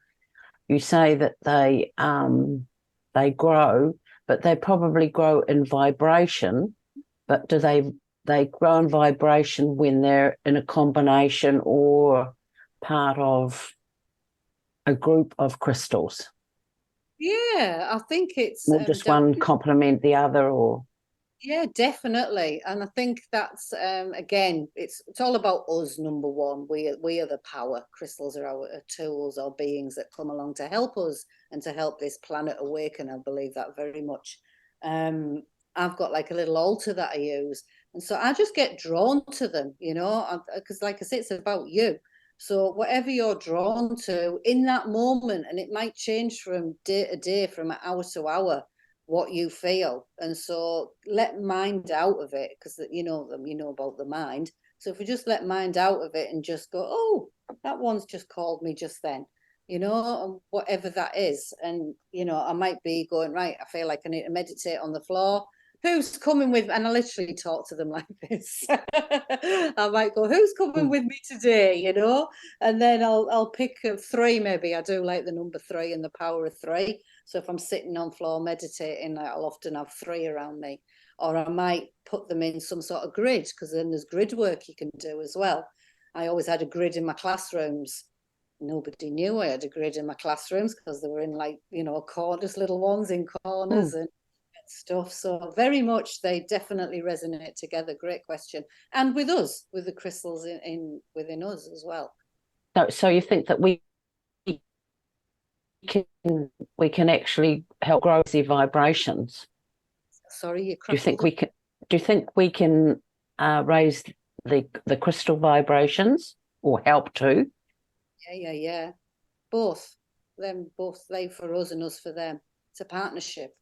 you say that they grow, but they probably grow in vibration. But do they grow in vibration when they're in a combination or part of a group of crystals? Yeah, I think it's Or just one complement the other, or yeah, definitely. And I think that's again, it's all about us. Number one, we are the power. Crystals are our tools or beings that come along to help us and to help this planet awaken. I believe that very much. I've got like a little altar that I use, and so I just get drawn to them, because like I say, it's about you. So whatever you're drawn to in that moment, and it might change from day to day, from hour to hour, what you feel. And so let mind out of it, because you know about the mind. So if we just let mind out of it and just go, oh, that one's just called me just then, whatever that is. And I might be going, right, I feel like I need to meditate on the floor. Who's coming with, and I literally talk to them like this. I might go, who's coming with me today, and then I'll pick 3. Maybe I do like the number 3 and the power of 3. So if I'm sitting on floor meditating, I'll often have 3 around me. Or I might put them in some sort of grid, because then there's grid work you can do as well. I always had a grid in my classrooms. Nobody knew I had a grid in my classrooms, because they were in corners, little ones in corners and stuff. So very much they definitely resonate together. Great question. And with us, with the crystals within us as well. So you think that we can actually help grow the vibrations? Sorry, you do you think we can raise the crystal vibrations, or help to? Yeah. Both they for us and us for them. It's a partnership.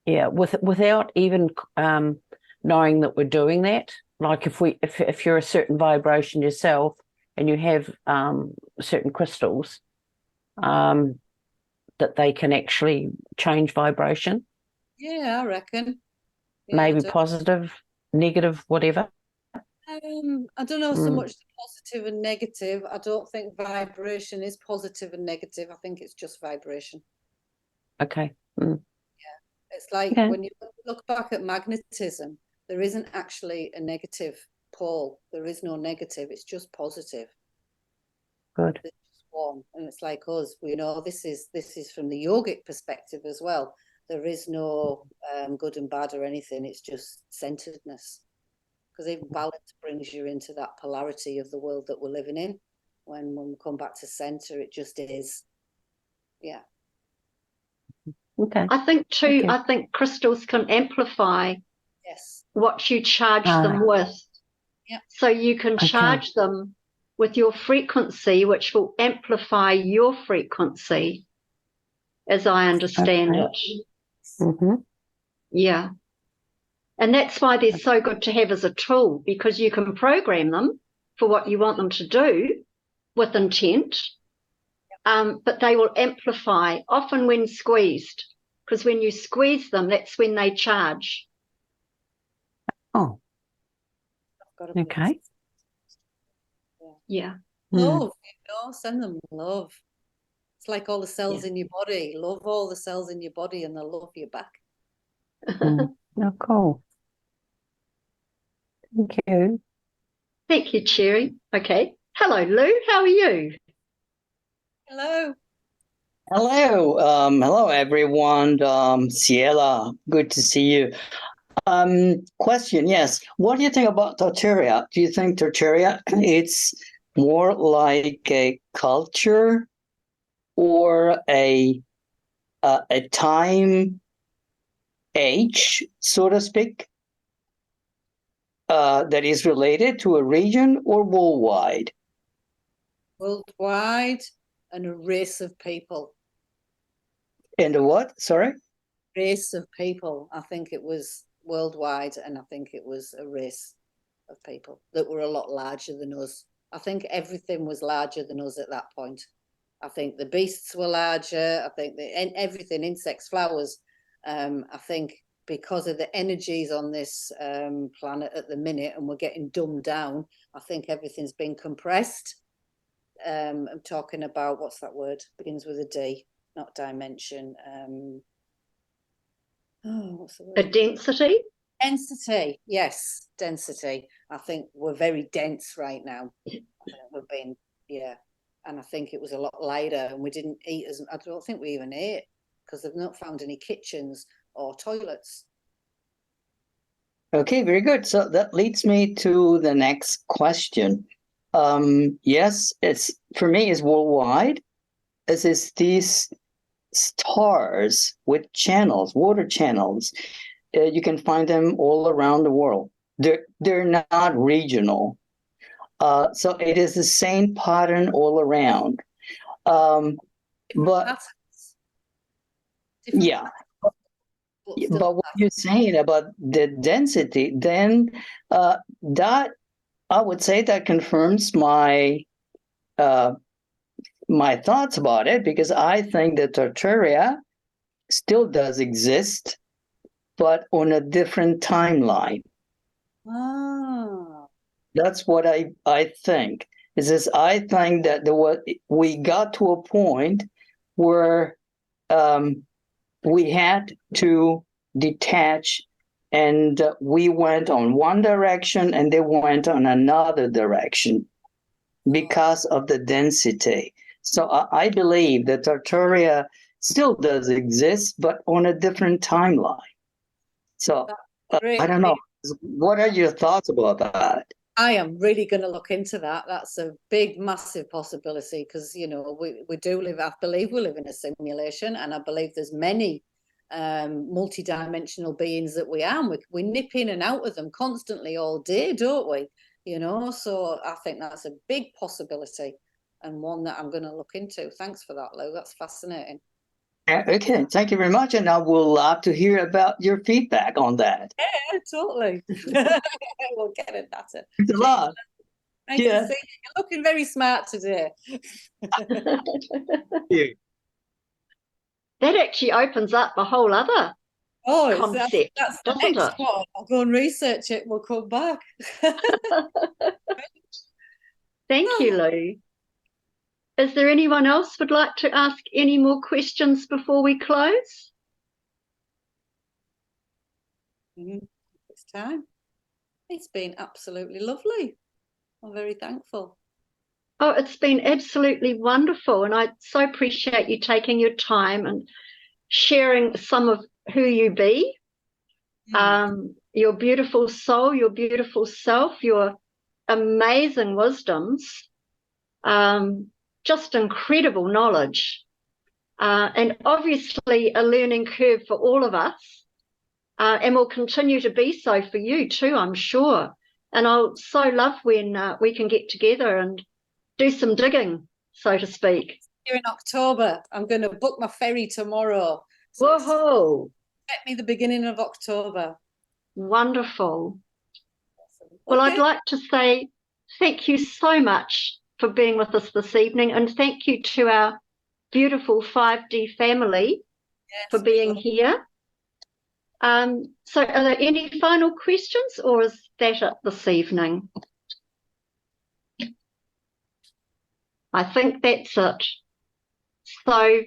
Yeah, without even knowing that we're doing that. Like if you're a certain vibration yourself and you have certain crystals, that they can actually change vibration. Yeah, I reckon. Yeah, maybe positive, negative, whatever. I don't know so much the positive and negative. I don't think vibration is positive and negative. I think it's just vibration. Okay. Yeah. It's like when you look back at magnetism, there isn't actually a negative pole. There is no negative. It's just positive. Good. There's just one. And it's like us, this is from the yogic perspective as well. There is no good and bad or anything. It's just centeredness. Because even balance brings you into that polarity of the world that we're living in. When we come back to center, it just is. Yeah. Okay. I think too, I think crystals can amplify what you charge them with. Yeah. So you can charge them with your frequency, which will amplify your frequency, as I understand it. Mm-hmm. Yeah. And that's why they're so good to have as a tool, because you can program them for what you want them to do with intent, but they will amplify, often when squeezed, because when you squeeze them, that's when they charge. Oh, okay. Yeah. Love, send them love. It's like all the cells in your body. Love all the cells in your body and they'll love you back. Oh, cool. Thank you. Thank you, Cherry. Okay. Hello, Lou. How are you? Hello. Hello, everyone. Siella, good to see you. Question, yes. What do you think about Tartaria? Do you think Tartaria it's more like a culture or a time age, so to speak, that is related to a region or worldwide? Worldwide, and a race of people. And a what? Sorry? Race of people. I think it was worldwide, and I think it was a race of people that were a lot larger than us. I think everything was larger than us at that point. I think the beasts were larger. I think everything, insects, flowers. I think because of the energies on this planet at the minute, and we're getting dumbed down, I think everything's been compressed. I'm talking about, what's that word? Begins with a D, not dimension. What's the word? A density? Density, yes, density. I think we're very dense right now. I think we've been, yeah. And I think it was a lot lighter, and we didn't eat as, I don't think we even ate, because they've not found any kitchens or toilets. Okay, very good. So that leads me to the next question. Yes, it's for me it's worldwide. Is these stars with channels, water channels. You can find them all around the world. They're not regional. So it is the same pattern all around. But yeah, but what you're saying about the density, then that I would say that confirms my my thoughts about it, because I think that Tartaria still does exist, but on a different timeline. Ah. That's what I think. Is this? I think that we got to a point where we had to detach, and we went on one direction and they went on another direction because of the density. So I believe that Tartaria still does exist, but on a different timeline. So I don't know. What are your thoughts about that? I am really going to look into that. That's a big, massive possibility, because, you know, we do live, I believe we live in a simulation, and I believe there's many multi-dimensional beings that we are. We nip in and out of them constantly all day, don't we? You know, so I think that's a big possibility, and one that I'm going to look into. Thanks for that, Lou. That's fascinating. Okay, thank you very much, and I will love to hear about your feedback on that. Yeah, totally. We'll get it. That's it. Thanks a lot. Nice to see you. You're looking very smart today. That actually opens up a whole other concept, that's the doesn't next it? one. I'll go and research it. We'll come back. Thank you, Lou. Is there anyone else would like to ask any more questions before we close? It's time. It's been absolutely lovely. I'm very thankful. Oh, it's been absolutely wonderful, and I so appreciate you taking your time and sharing some of who you be, your beautiful soul, your beautiful self, your amazing wisdoms, just incredible knowledge, and obviously a learning curve for all of us, and will continue to be so for you too, I'm sure. And I'll so love when we can get together and do some digging, so to speak. Here in October, I'm going to book my ferry tomorrow. So whoa! Expect me the beginning of October. Wonderful. Awesome. Well, Okay. I'd like to say thank you so much for being with us this evening, and thank you to our beautiful 5D family for being here. So are there any final questions, or is that it this evening? I think that's it. So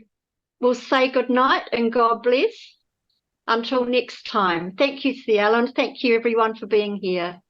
we'll say good night and God bless. Until next time. Thank you, Siella, and thank you everyone for being here.